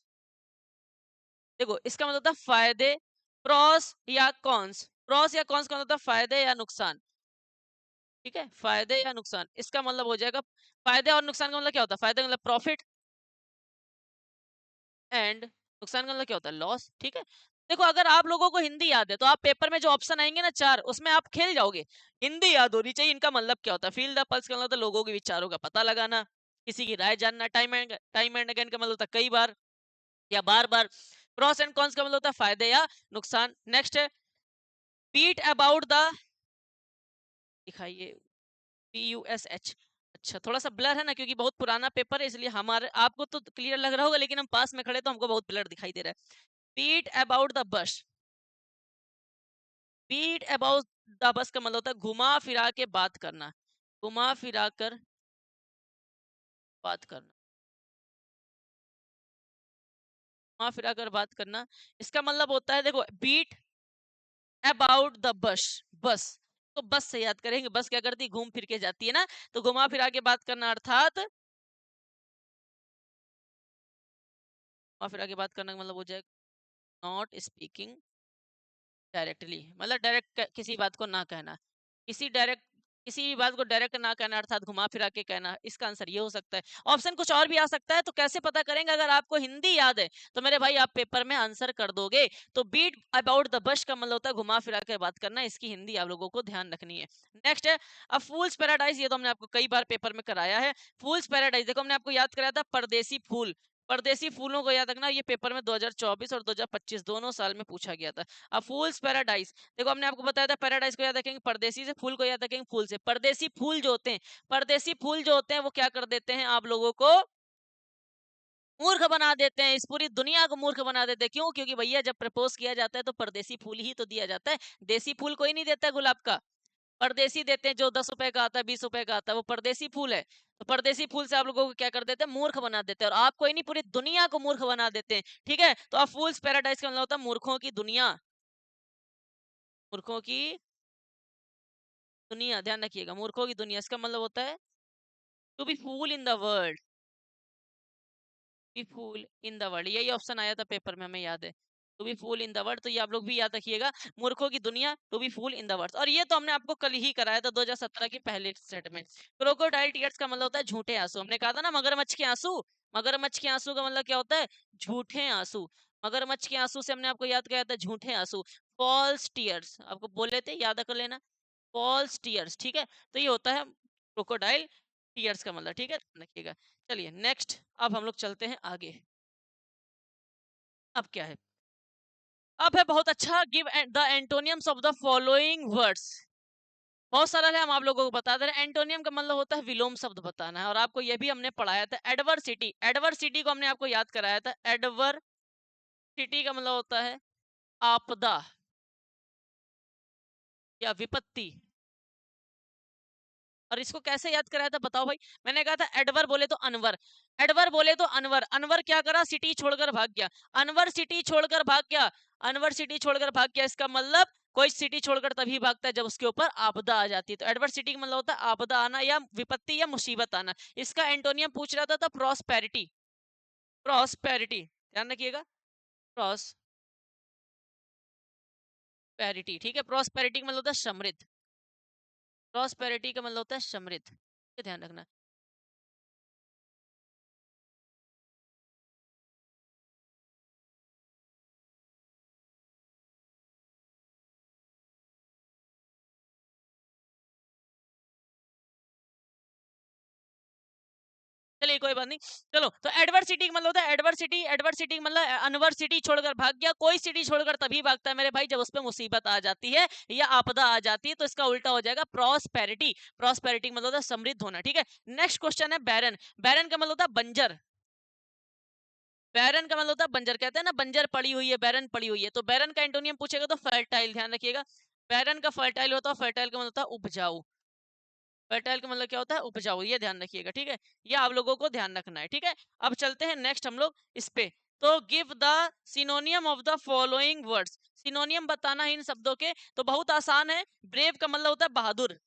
देखो इसका मतलब होता है फायदे, प्रॉस या कॉन्स, प्रॉस या कॉन्स का मतलब होता है फायदे या नुकसान, ठीक है? फायदे या नुकसान, इसका मतलब हो जाएगा, फायदे और नुकसान का मतलब क्या होता है, फायदे का मतलब प्रॉफिट, एंड नुकसान का मतलब क्या होता है, लॉस, ठीक है? देखो अगर आप लोगों को हिंदी याद है तो आप पेपर में जो ऑप्शन आएंगे ना चार, उसमें आप खेल जाओगे। हिंदी याद होनी चाहिए, इनका मतलब क्या होता है, फील द पल्स का मतलब होता है लोगों के विचारों का पता लगाना, किसी की राय जानना, टाइम एंड अगेन का मतलब होता है कई बार या बार बार, प्रॉस एंड कॉन्स का मतलब होता है फायदे या नुकसान। नेक्स्ट है बीट अबाउट द, दिखाइए, PUSH। अच्छा, थोड़ा सा ब्लर है ना, क्योंकि बहुत पुराना पेपर है, इसलिए हमारे, आपको तो क्लियर लग रहा होगा, लेकिन हम पास में खड़े तो हमको बहुत ब्लर दिखाई दे रहा है। Beat about the bush, beat about the bush का मतलब होता है घुमा फिरा के बात करना, घुमा फिरा कर बात करना, घुमा फिरा कर बात करना। इसका मतलब होता है, देखो, बीट अबाउट द बस, बस, तो बस से याद करेंगे, बस क्या करती है, घूम फिर के जाती है ना, तो घुमा फिरा के बात करना, अर्थात घुमा फिरा के बात करना का मतलब हो जाएगा नॉट स्पीकिंग डायरेक्टली, मतलब डायरेक्ट किसी बात को ना कहना, किसी भी बात को डायरेक्ट ना कहना, अर्थात घुमा फिरा के कहना, इसका आंसर ये हो सकता है। ऑप्शन कुछ और भी आ सकता है, तो कैसे पता करेंगे, अगर आपको हिंदी याद है तो मेरे भाई आप पेपर में आंसर कर दोगे। तो बीट अबाउट द बश का मतलब होता है घुमा फिरा के बात करना, इसकी हिंदी आप लोगों को ध्यान रखनी है। नेक्स्ट है अ फूल्स पैराडाइज, ये तो हमने आपको कई बार पेपर में कराया है। फूल्स पैराडाइज, देखो हमने आपको याद कराया था परदेसी फूल, परदेसी फूलों को याद रखना, ये पेपर में 2024 और 2025 दोनों साल में पूछा गया था। अ फूल्स पैराडाइज, देखो हमने आपको बताया था पैराडाइज को याद रखेंगे परदेसी से, फूल को याद रखेंगे फूल से। परदेसी फूल जो होते हैं, परदेसी फूल जो होते हैं वो क्या कर देते हैं, आप लोगों को मूर्ख बना देते हैं, इस पूरी दुनिया को मूर्ख बना देते हैं। क्यों? क्योंकि भैया जब प्रपोज किया जाता है तो परदेसी फूल ही तो दिया जाता है, देसी फूल कोई नहीं देता गुलाब का, परदेसी देते हैं, जो 10 रुपए का आता है, 20 रुपए का आता है, वो परदेसी फूल है। तो परदेसी फूल से आप लोगों को क्या कर देते हैं, मूर्ख बना देते हैं, और आप कोई नहीं, पूरी दुनिया को मूर्ख बना देते हैं, ठीक है? तो आप फूल्स पैराडाइज का मतलब होता है मूर्खों की दुनिया, मूर्खों की दुनिया, ध्यान रखिएगा, मूर्खों की दुनिया, इसका मतलब होता है to be fool in the world, be fool in the world, यही ऑप्शन आया था पेपर में, हमें याद है, to be fool in the word, तो ये आप लोग भी याद रखिएगा, मूर्खों की दुनिया, to be fool in the words. और ये तो हमने आपको कल ही कराया था 2017 के पहले सेट में। क्रोकोडाइल टीयर्स का मतलब होता है झूठे आंसू। हमने कहा था ना मगरमच्छ के आंसू, मगरमच्छ के आंसू का मतलब क्या होता है, झूठे आंसू। मगरमच्छ के आंसू से हमने आपको याद किया था झूठे आंसू, फॉल्स टीयर्स, आपको बोले थे याद कर लेना, फॉल्स टीयर्स, ठीक है। तो ये होता है क्रोकोडाइल टीयर्स का मतलब, ठीक है, रखिएगा। चलिए नेक्स्ट, अब हम लोग चलते हैं आगे। अब क्या है, अब है बहुत अच्छा, give the एंटोनियम्स of the following words. बहुत सारा है, हम आप लोगों को बता दे रहे हैं। एंटोनियम का मतलब होता है विलोम शब्द बताना है, और आपको यह भी हमने पढ़ाया था। एडवर्सिटी, एडवर्सिटी को हमने आपको याद कराया था। एडवर्सिटी का मतलब होता है आपदा या विपत्ति। और इसको कैसे याद कराया था बताओ भाई। मैंने कहा था एडवर बोले तो अनवर, एडवर बोले तो अनवर, अनवर क्या करा, सिटी छोड़कर भाग गया, अनवर सिटी छोड़कर भाग गया, अनवर सिटी छोड़कर भाग गया। इसका मतलब कोई सिटी छोड़कर तभी भागता है जब उसके ऊपर आपदा आ जाती है। तो एडवर्सिटी का मतलब होता है आपदा आना या विपत्ति या मुसीबत आना। इसका एंटोनियम पूछ रहा था प्रॉस्पेरिटी, प्रॉस्पेरिटी ध्यान रखिएगा, प्रॉस्पेरिटी, ठीक है। प्रॉस्पेरिटी का मतलब होता है समृद्ध, प्रॉस्पेरिटी का मतलब होता है समृद्ध, ये ध्यान रखना। चलिए कोई बात नहीं। चलो, तो एडवर्सिटी का मतलब होता है, एडवर्सिटी, एडवर्सिटी मतलब अनवर सिटी छोड़कर भाग गया। कोई सिटी छोड़कर तभी भागता है मेरे भाई जब उस पर मुसीबत आ जाती है या आपदा आ जाती है। तो इसका उल्टा हो जाएगा प्रॉस्पेरिटी, प्रॉस्पेरिटी मतलब होता है समृद्ध होना, ठीक है। नेक्स्ट क्वेश्चन है बैरन, बैरन का मतलब होता है बंजर, बैरन का मतलब होता है बंजर। कहते हैं ना बंजर पड़ी हुई है, बैरन पड़ी हुई है। तो बैरन का एंटोनियम पूछेगा तो फर्टाइल, ध्यान रखिएगा। बैरन का फर्टाइल होता है, फर्टाइल का मतलब होता है उपजाऊ, फर्टाइल का मतलब क्या होता है उपजाऊ, ये ध्यान रखिएगा, ठीक है। ये आप लोगों को ध्यान रखना है, ठीक है। अब चलते हैं नेक्स्ट हम लोग इस पे। तो give the सिनोनियम of the following words, सिनोनियम बताना है इन शब्दों के। तो बहुत आसान है, ब्रेव का मतलब होता है बहादुर,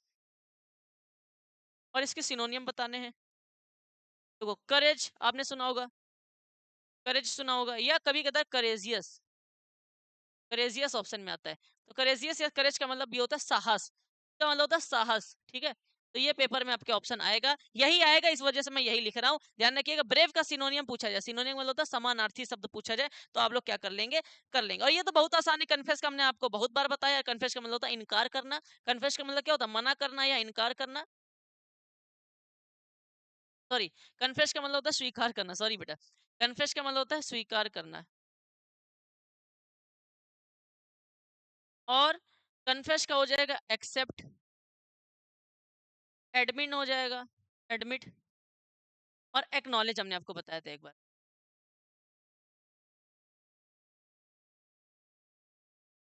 और इसके सिनोनियम बताने हैं। तो करेज आपने सुना होगा, करेज सुना होगा, या कभी कहता है करेजियस, करेजियस ऑप्शन में आता है। तो करेजियस या करेज का मतलब भी होता है साहस, का मतलब होता है साहस, ठीक है। तो ये पेपर में आपके ऑप्शन आएगा, यही आएगा, इस वजह से मैं यही लिख रहा हूँ। ध्यान रखिएगा, ब्रेव का सिनोनियम पूछा जाए, सिनोनियम मतलब होता है समानार्थी शब्द पूछा जाए, तो आप लोग क्या कर लेंगे, कर लेंगे। और ये तो बहुत आसान है। कन्फेस का हमने आपको बहुत बार बताया, कन्फेस का मतलब होता है इनकार करना। कन्फेस का मतलब क्या होता है, मना करना या इनकार करना, सॉरी, कन्फेस का मतलब होता है स्वीकार करना, सॉरी बेटा, कन्फेस का मतलब होता है स्वीकार करना। और कन्फेस का हो जाएगा एक्सेप्ट, एडमिन हो जाएगा, एडमिट, और एक्नॉलेज हमने आपको बताया था एक बार।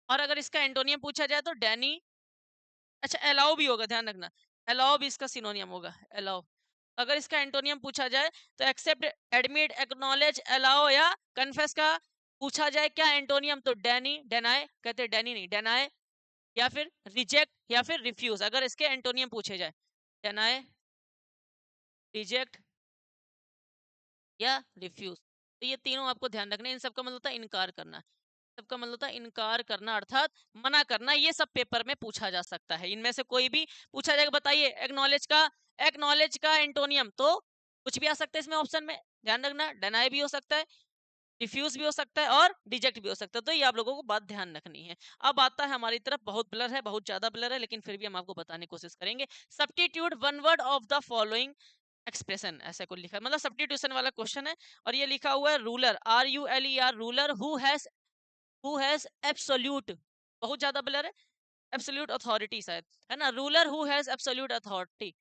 और अगर इसका एंटोनियम पूछा जाए तो डैनी, अच्छा अलाउ भी होगा, ध्यान रखना, अलाउ भी इसका सिनोनियम होगा, अलाउ। अगर इसका एंटोनियम पूछा जाए तो एक्सेप्ट, एडमिट, एक्नॉलेज, अलाउ, या कन्फेस का पूछा जाए क्या एंटोनियम, तो डैनी, डेनाय, कहते डैनी नहीं डेनाय, या फिर रिजेक्ट, या फिर रिफ्यूज। अगर इसके एंटोनियम पूछे जाए, डेनाय, रिजेक्ट, या रिफ्यूज। तो ये तीनों आपको ध्यान रखना है। इन सबका मतलब होता है इनकार करना, सबका मतलब होता है इनकार करना अर्थात मना करना। ये सब पेपर में पूछा जा सकता है, इनमें से कोई भी पूछा जाएगा। बताइए एक्नॉलेज का, एक्नॉलेज का एंटोनियम, तो कुछ भी आ सकता है इसमें ऑप्शन में, ध्यान रखना, डिनाई भी हो सकता है, डिफ्यूज भी हो सकता है, और रिजेक्ट भी हो सकता है। तो ये आप लोगों को बात ध्यान रखनी है। अब आता है हमारी तरफ, बहुत ब्लर है, बहुत ज्यादा ब्लर है, लेकिन फिर भी हम आपको बताने की कोशिश करेंगे। Substitute one word of the following expression, ऐसा कुछ लिखा है, मतलब सब्स्टिट्यूशन वाला क्वेश्चन है। और ये लिखा हुआ है ruler, RULER, ruler who has absolute, बहुत ज्यादा ब्लर है, एब्सोल्यूट अथॉरिटी शायद, है ना, ruler who has absolute authority.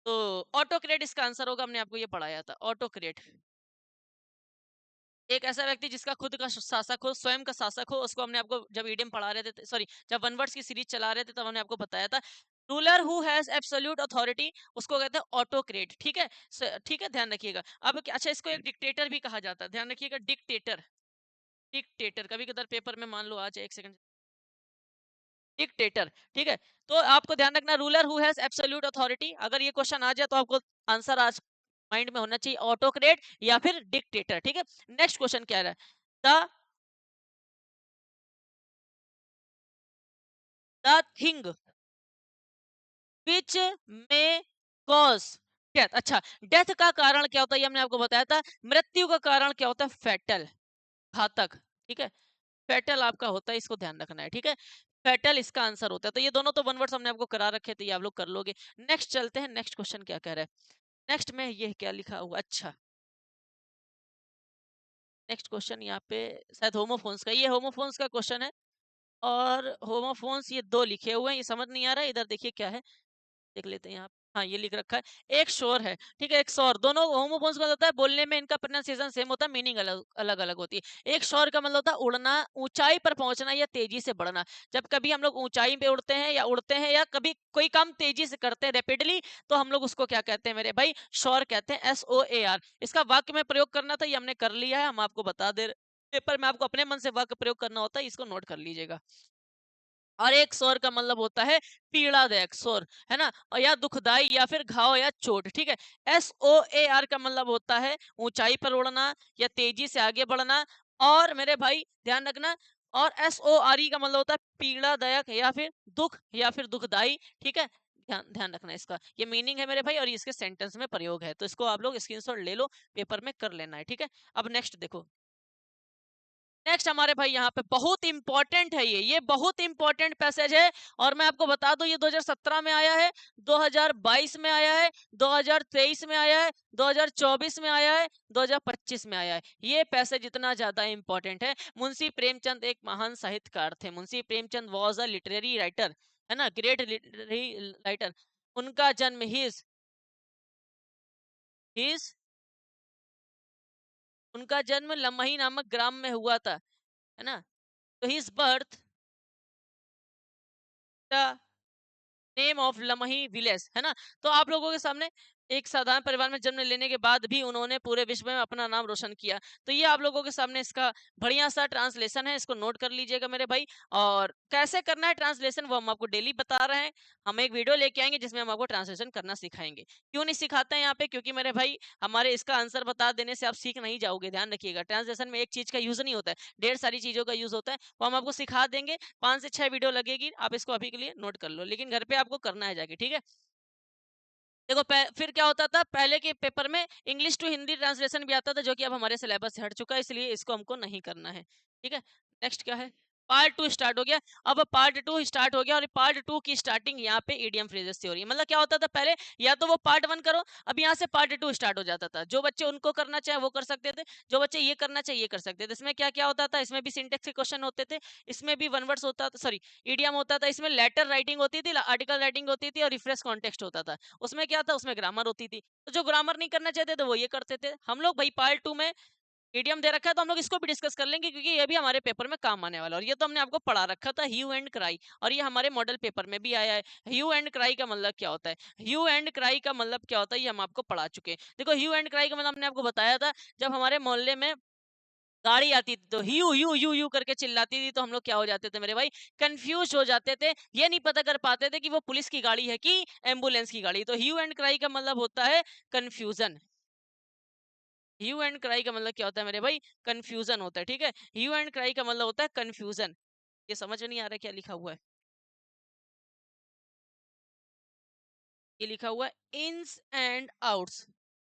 तो ऑटोक्रेट इसका आंसर होगा, हमने आपको ये पढ़ाया था, ऑटोक्रेट, एक ऐसा व्यक्ति जिसका खुद का शासक हो, स्वयं का शासक हो। उसको हमने आपको जब ईडीएम पढ़ा रहे थे, सॉरी जब वन वर्ड्स की सीरीज चला रहे थे, तब हमने आपको बताया था ruler who has absolute authority, उसको कहते हैं ऑटोक्रेट, ठीक है। ठीक है, ध्यान रखिएगा। अब अच्छा, इसको एक डिक्टेटर भी कहा जाता है, ध्यान रखिएगा, डिक्टेटर, डिक्टेटर कभी कभार पेपर में मान लो आज, एक सेकंड, डिक्टेटर, ठीक है। तो आपको ध्यान रखना, ruler who has absolute authority, अगर ये क्वेश्चन आ जाए तो आपको आंसर आज माइंड में होना चाहिए ऑटोक्रेट या फिर डिक्टेटर, ठीक है। नेक्स्ट क्वेश्चन क्या है, द द थिंग विच में कॉज डेथ। अच्छा, डेथ का कारण क्या होता है, ये हमने आपको बताया था। मृत्यु का कारण क्या होता है, फेटल, घातक। ठीक है, फेटल आपका होता है, इसको ध्यान रखना है। ठीक है, फेटल इसका आंसर होता है। तो ये दोनों तो वन वर्ड्स हमने आपको करा रखे थे, ये आप लोग कर लोगे। नेक्स्ट चलते हैं, नेक्स्ट क्वेश्चन क्या कह रहा है। नेक्स्ट में ये क्या लिखा हुआ, अच्छा नेक्स्ट क्वेश्चन यहाँ पे शायद होमोफोन्स का, ये होमोफोन्स का क्वेश्चन है। और होमोफोन्स ये दो लिखे हुए हैं, ये समझ नहीं आ रहा है। इधर देखिए क्या है, देख लेते हैं यहाँ। हाँ, ये लिख रखा है, एक शोर है। ठीक है, एक शोर, दोनों होमोफोन्स का मतलब होता है बोलने में इनका प्रोनाउंसिएशन सेम होता है, मीनिंग अलग अलग अलग होती है। एक शोर का मतलब होता है उड़ना, ऊंचाई पर पहुंचना या तेजी से बढ़ना। जब कभी हम लोग ऊंचाई पे उड़ते हैं या कभी कोई काम तेजी से करते हैं रैपिडली, तो हम लोग उसको क्या कहते हैं मेरे भाई, शोर कहते हैं, SOAR। इसका वाक्य में प्रयोग करना था, ये हमने कर लिया है, हम आपको बता दे रहे। पेपर में आपको अपने मन से वाक्य प्रयोग करना होता है, इसको नोट कर लीजिएगा। और एक स्वर का मतलब होता है पीड़ादायक स्वर, है ना, और या दुखदाई या फिर घाव या चोट। ठीक है, SOAR का मतलब होता है ऊंचाई पर उड़ना या तेजी से आगे बढ़ना। और मेरे भाई ध्यान रखना, और SORE का मतलब होता है पीड़ादायक या फिर दुख या फिर दुखदाई। ठीक है, ध्यान ध्यान रखना इसका, ये मीनिंग है मेरे भाई, और इसके सेंटेंस में प्रयोग है, तो इसको आप लोग स्क्रीनशॉट ले लो, पेपर में कर लेना है। ठीक है, अब नेक्स्ट देखो। नेक्स्ट हमारे भाई यहाँ पे बहुत इंपॉर्टेंट है, ये बहुत इंपॉर्टेंट पैसेज है। और मैं आपको बता दूं, ये 2017 में आया है, 2022 में आया है, 2023 में आया है, 2024 में आया है, 2025 में आया है। ये पैसेज इतना ज्यादा इंपॉर्टेंट है। मुंशी प्रेमचंद एक महान साहित्यकार थे। Munshi Premchand was a literary writer, है ना, ग्रेट लिटरेरी राइटर। उनका जन्म हिज उनका जन्म लमही नामक ग्राम में हुआ था, है ना। तो his birth name of Lamhi village, है ना। तो आप लोगों के सामने एक साधारण परिवार में जन्म लेने के बाद भी उन्होंने पूरे विश्व में अपना नाम रोशन किया। तो ये आप लोगों के सामने इसका बढ़िया सा ट्रांसलेशन है, इसको नोट कर लीजिएगा मेरे भाई। और कैसे करना है ट्रांसलेशन, वो हम आपको डेली बता रहे हैं। हम एक वीडियो लेके आएंगे जिसमें हम आपको ट्रांसलेशन करना सिखाएंगे। क्यों नहीं सिखाते हैं यहाँ पे, क्योंकि मेरे भाई हमारे इसका आंसर बता देने से आप सीख नहीं जाओगे। ध्यान रखिएगा, ट्रांसलेशन में एक चीज का यूज नहीं होता है, ढेर सारी चीजों का यूज होता है, वो हम आपको सिखा देंगे। 5 से 6 वीडियो लगेगी, आप इसको अभी के लिए नोट कर लो, लेकिन घर पे आपको करना है जाके। ठीक है, देखो फिर क्या होता था, पहले के पेपर में इंग्लिश टू हिंदी ट्रांसलेशन भी आता था, जो कि अब हमारे सिलेबस से हट चुका है, इसलिए इसको हमको नहीं करना है। ठीक है, नेक्स्ट क्या है, पार्ट 2 स्टार्ट हो गया। अब पार्ट 2 स्टार्ट हो गया, और पार्ट 2 की स्टार्टिंग यहाँ पे इडियम फ्रेजेस से हो रही है। मतलब क्या होता था पहले, या तो वो पार्ट 1 करो, अब यहाँ से पार्ट 2 स्टार्ट हो जाता था। जो बच्चे उनको करना चाहे वो कर सकते थे, जो बच्चे ये करना चाहिए ये कर सकते थे। इसमें क्या क्या होता था, इसमें भी सिंटेक्स के क्वेश्चन होते थे, इसमें भी वन वर्ड्स होता था, सॉरी ईडियम होता था, इसमें लेटर राइटिंग होती थी, आर्टिकल राइटिंग होती थी, और रिफ्रेश कॉन्टेक्स्ट होता था। उसमें क्या था, उसमें ग्रामर होती थी। तो जो ग्रामर नहीं करना चाहते थे वो ये करते थे। हम लोग भाई पार्ट 2 में मीडियम दे रखा है, तो हम लोग इसको भी डिस्कस कर लेंगे, क्योंकि ये भी हमारे पेपर में काम आने वाला है। और ये तो हमने आपको पढ़ा रखा था, ह्यू एंड क्राई, और ये हमारे मॉडल पेपर में भी आया है। ह्यू एंड क्राई का मतलब क्या होता है, ह्यू एंड क्राई का मतलब क्या होता है, ये हम आपको पढ़ा चुके हैं। देखो, ह्यू एंड क्राई का मतलब हमने आपको बताया था, जब हमारे मोहल्ले में गाड़ी आती थी तो यू यू यू यू करके चिल्लाती थी, तो हम लोग क्या हो जाते थे मेरे भाई, कंफ्यूज हो जाते थे। ये नहीं पता कर पाते थे कि वो पुलिस की गाड़ी है कि एम्बुलेंस की गाड़ी। तो ह्यू एंड क्राई का मतलब होता है कंफ्यूजन। ह्यू एंड क्राई का मतलब क्या होता है मेरे भाई, कंफ्यूजन होता है। ठीक है, ह्यू एंड क्राई का मतलब होता है कंफ्यूजन। ये समझ में नहीं आ रहा क्या लिखा हुआ है, ये लिखा हुआ है इन्स एंड आउट्स।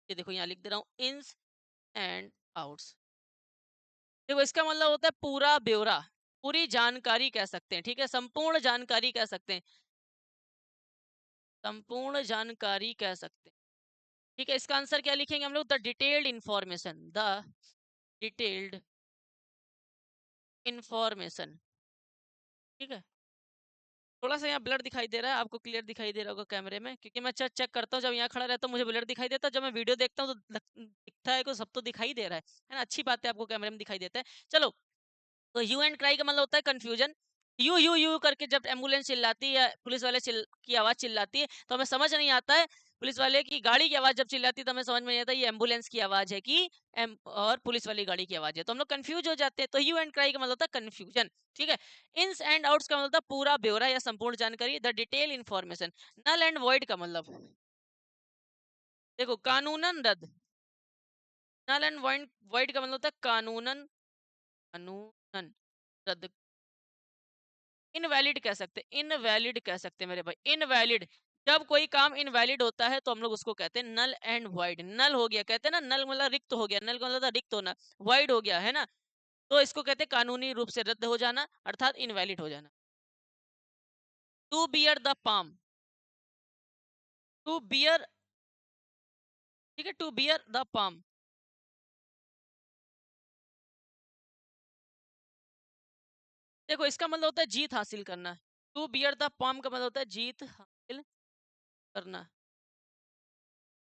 ये देखो यहाँ लिख दे रहा हूँ, इन्स एंड आउट्स। देखो, इसका मतलब होता है पूरा ब्यौरा, पूरी जानकारी कह सकते हैं। ठीक है, संपूर्ण जानकारी कह सकते हैं, संपूर्ण जानकारी कह सकते हैं। ठीक है, इसका आंसर क्या लिखेंगे हम लोग, the detailed information, the detailed information. ठीक है, थोड़ा सा यहाँ ब्लर दिखाई दे रहा है, आपको क्लियर दिखाई दे रहा होगा कैमरे में, क्योंकि मैं चेक चेक करता हूँ, जब यहाँ खड़ा रहता हूँ मुझे ब्लर दिखाई देता है, जब मैं वीडियो देखता हूँ तो दिखता है को सब तो दिखाई दे रहा है ना। अच्छी बात है, आपको कैमरे में दिखाई देता है। चलो, तो यू एंड क्राई का मतलब होता है कंफ्यूजन। यू यू यू करके जब एम्बुलेंस चिल्लाती है या पुलिस वाले की आवाज चिल्लाती है, तो हमें समझ नहीं आता है। पुलिस वाले की गाड़ी की आवाज जब चिल्लाती है तो हमें समझ में नहीं आता ये एम्बुलेंस की आवाज है कि और पुलिस वाली गाड़ी की आवाज है, तो हम लोग कंफ्यूज हो जाते हैं। तो यू एंड क्राई का मतलब होता है कंफ्यूजन। ठीक है, इन्स एंड आउट्स का मतलब होता है पूरा ब्यौरा या संपूर्ण जानकारी, the detail information. Null and void का मतलब, देखो, कानूनन रद्द। नल एंड वॉइड का मतलब होता है कानूनन, कानूनन रद्द। इनवैलिड कह सकते, इनवैलिड कह सकते मेरे भाई, इनवैलिड। जब कोई काम इनवैलिड होता है तो हम लोग उसको कहते हैं नल एंड वाइड। नल हो गया, कहते हैं ना, नल मतलब रिक्त हो गया, नल का मतलब रिक्त होना, वाइड हो गया है ना, तो इसको कहते हैं कानूनी रूप से रद्द हो जाना, अर्थात इनवैलिड हो जाना। To bear the palm, to bear, ठीक है, टू बियर द पाम, देखो इसका मतलब होता है जीत हासिल करना। टू बियर द पाम का मतलब होता है जीत हासिल करना।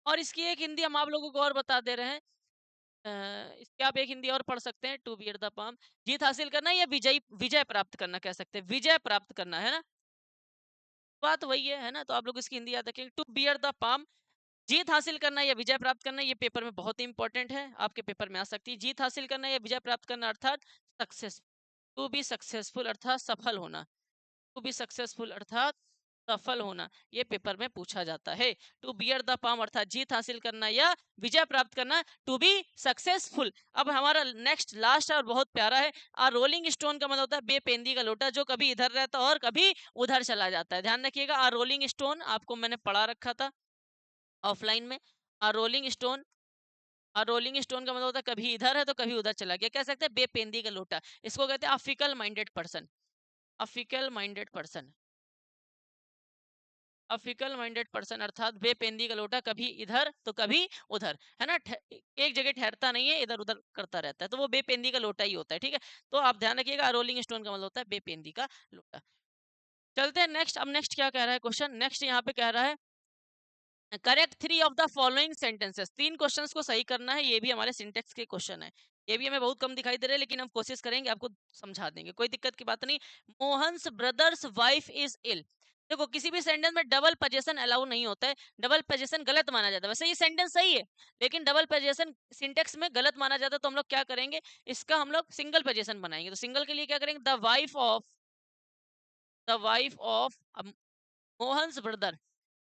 और इसकी एक हिंदी हम आप लोगों को और बता दे रहे हैं। इसकी आप एक हिंदी और पढ़ सकते हैं, टू बियर द पाम, जीत हासिल करना या विजय, विजय प्राप्त करना कह सकते हैं, विजय प्राप्त करना है ना, बात वही है ना। तो आप लोग इसकी हिंदी याद रखेंगे, टू बियर द पाम, जीत हासिल करना या विजय प्राप्त करना, ये पेपर में बहुत ही इंपॉर्टेंट है, आपके पेपर में आ सकती है। जीत हासिल करना या विजय प्राप्त करना अर्थात सक्सेस, टू बी सक्सेसफुल अर्थात सफल होना, टू बी सक्सेसफुल अर्थात सफल होना, ये पेपर में पूछा जाता है। टू बियर द पाम अर्थात जीत हासिल करना या विजय प्राप्त करना, टू बी सक्सेसफुल। अब हमारा नेक्स्ट लास्ट और बहुत प्यारा है, आ रोलिंग स्टोन का मतलब होता है बेपेंदी का लोटा, जो कभी इधर रहता है और कभी उधर चला जाता है। ध्यान रखिएगा, आ रोलिंग स्टोन आपको मैंने पढ़ा रखा था ऑफलाइन में। आ रोलिंग स्टोन, आ रोलिंग स्टोन का मतलब होता है कभी इधर है तो कभी उधर चला गया, कह सकते हैं बेपेंदी का लोटा। इसको कहते हैं अफिकल माइंडेड पर्सन, अफिकल माइंडेड पर्सन, अफिकल माइंडेड पर्सन अर्थात बेपेंदी का लोटा, कभी इधर तो कभी उधर, है ना, एक जगह ठहरता नहीं है, इधर उधर करता रहता है, तो वो बेपेंदी का लोटा ही होता है, ठीक है। तो आप ध्यान रखिएगा, रोलिंग स्टोन का मतलब होता है बेपेंदी का लोटा। चलते हैं नेक्स्ट। अब नेक्स्ट क्या कह रहा है क्वेश्चन, नेक्स्ट यहाँ पे कह रहा है correct three of the following sentences, तीन क्वेश्चंस को सही करना है, ये भी हमारे सिंटेक्स के क्वेश्चन है। ये भी हमें बहुत कम दिखाई दे रहे हैं, लेकिन हम कोशिश करेंगे, आपको समझा देंगे, कोई दिक्कत की बात नहीं। Mohan's brother's wife is ill, देखो किसी भी सेंटेंस में डबल पोजीशन अलाउ नहीं होता है, डबल पोजीशन गलत माना जाता है। वैसे ये सेंटेंस सही है, लेकिन डबल पोजीशन सिंटेक्स में गलत माना जाता है, तो हम लोग क्या करेंगे, इसका हम लोग सिंगल पोजीशन बनाएंगे। तो सिंगल के लिए क्या करेंगे, the wife of, the wife of Mohan's brother,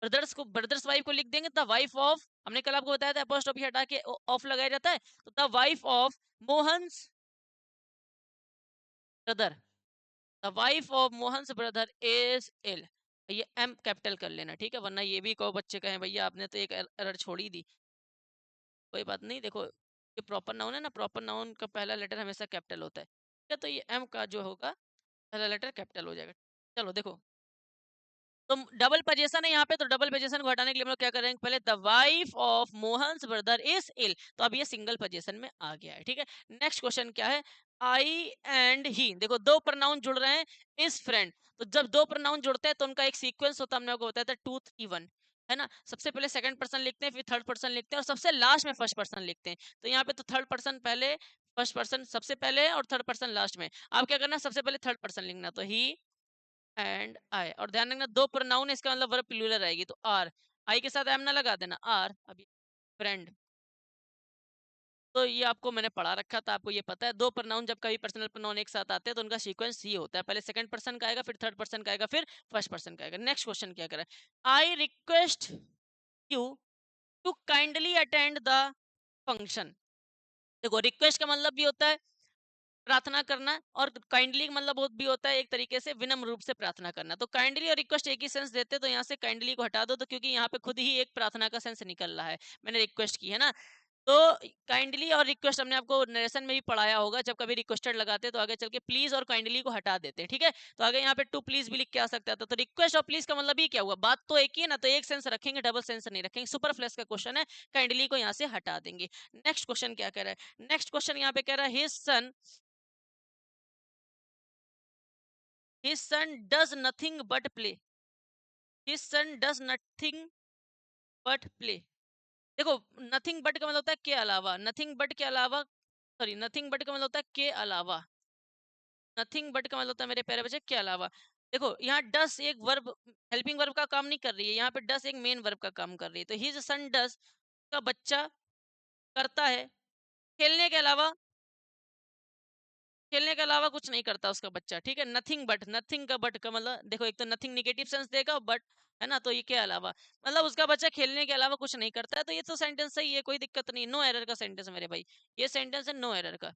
brothers को, ब्रदर्स वाइफ को लिख देंगे द वाइफ ऑफ, हमने कल आपको बताया था अपोस्ट्रोफी हटा के ऑफ लगाया जाता है, तो the wife of Mohan's brother, the wife of Mohan's brother is ill, ये एम कैपिटल कर लेना, ठीक है, वरना ये भी कहो बच्चे कहें भैया आपने तो एक एरर छोड़ ही दी। कोई बात नहीं, देखो ये प्रॉपर नाउन है ना, प्रॉपर नाउन का पहला लेटर हमेशा कैपिटल होता है, ठीक है, तो ये एम का जो होगा पहला लेटर कैपिटल हो जाएगा। चलो देखो, तो डबल पोजीशन है यहाँ पे, तो डबल पोजीशन को हटाने के लिए हम लोग क्या करेंगे, पहले the wife of Mohan's brother is ill, तो अब ये सिंगल पोजीशन में आ गया है, ठीक है। नेक्स्ट क्वेश्चन क्या है, आई एंड ही, देखो दो प्रोनाउन जुड़ रहे हैं, इज फ्रेंड, तो जब दो प्रोनाउन जुड़ते हैं तो उनका एक सीक्वेंस होता है, हमने आपको बताया था 2 3 1, है ना, सबसे पहले सेकंड पर्सन लिखते हैं, फिर थर्ड पर्सन लिखते हैं, और सबसे लास्ट में फर्स्ट पर्सन लिखते हैं। तो यहाँ पे तो थर्ड पर्सन पहले, फर्स्ट पर्सन सबसे पहले और थर्ड पर्सन लास्ट में। आप क्या करना, सबसे पहले थर्ड पर्सन लिखना, तो ही एंड आई, और ध्यान रखना दो प्रोनाउन इसका मतलब वर्ब प्लूरल रहेगी, तो आर, आई के साथ एम ना लगा देना, आर अभी फ्रेंड। तो ये आपको मैंने पढ़ा रखा था, आपको ये पता है, दो प्रोनाउन जब कभी पर्सनल प्रोनाउन एक साथ आते हैं तो उनका सीक्वेंस ये होता है, पहले सेकंड पर्सन का आएगा, फिर थर्ड पर्सन का आएगा, फिर फर्स्ट पर्सन का आएगा। नेक्स्ट क्वेश्चन क्या कर रहा है, I request you to kindly attend the function, देखो रिक्वेस्ट का मतलब भी होता है प्रार्थना करना, और काइंडली मतलब भी होता है एक तरीके से विनम्र रूप से प्रार्थना करना। तो काइंडली और रिक्वेस्ट एक ही सेंस देते हैं, तो यहाँ से काइंडली को हटा दो, तो क्योंकि यहाँ पे खुद ही एक प्रार्थना का सेंस निकल रहा है, मैंने रिक्वेस्ट की है ना। तो काइंडली और रिक्वेस्ट हमने आपको नरेशन में भी पढ़ाया होगा, जब कभी रिक्वेस्टेड लगाते हैं तो आगे चल के प्लीज और काइंडली को हटा देते हैं, ठीक है। तो आगे यहाँ पे टू प्लीज भी लिख के आ सकता था, तो रिक्वेस्ट और प्लीज का मतलब ही क्या हुआ, बात तो एक ही है ना, तो एक सेंस रखेंगे, डबल सेंस नहीं रखेंगे, सुपरफ्लस का क्वेश्चन है, काइंडली को यहाँ से हटा देंगे। नेक्स्ट क्वेश्चन क्या कह रहा है, नेक्स्ट क्वेश्चन यहाँ पे कह रहा है his son does nothing but play, his son does nothing but play, देखो नथिंग बट का मतलब होता है के अलावा, नथिंग बट के अलावा, सॉरी नथिंग बट का मतलब होता है के अलावा, नथिंग बट का मतलब होता है मेरे प्यारे बच्चे के अलावा। देखो यहाँ डस एक वर्ब, हेल्पिंग वर्ब का काम नहीं कर रही है, यहाँ पे डस एक मेन वर्ब का काम कर रही है, तो हिज सन डस का बच्चा करता है, खेलने के अलावा, खेलने के अलावा कुछ नहीं करता उसका बच्चा, ठीक है। नथिंग बट, नथिंग का बट का मतलब देखो, एक तो नथिंग निगेटिव सेंस देगा, बट है ना, तो ये के अलावा मतलब उसका बच्चा खेलने के अलावा कुछ नहीं करता है, तो ये तो सेंटेंस सही है, कोई दिक्कत नहीं, नो एरर का सेंटेंस मेरे भाई, ये सेंटेंस है नो एरर का।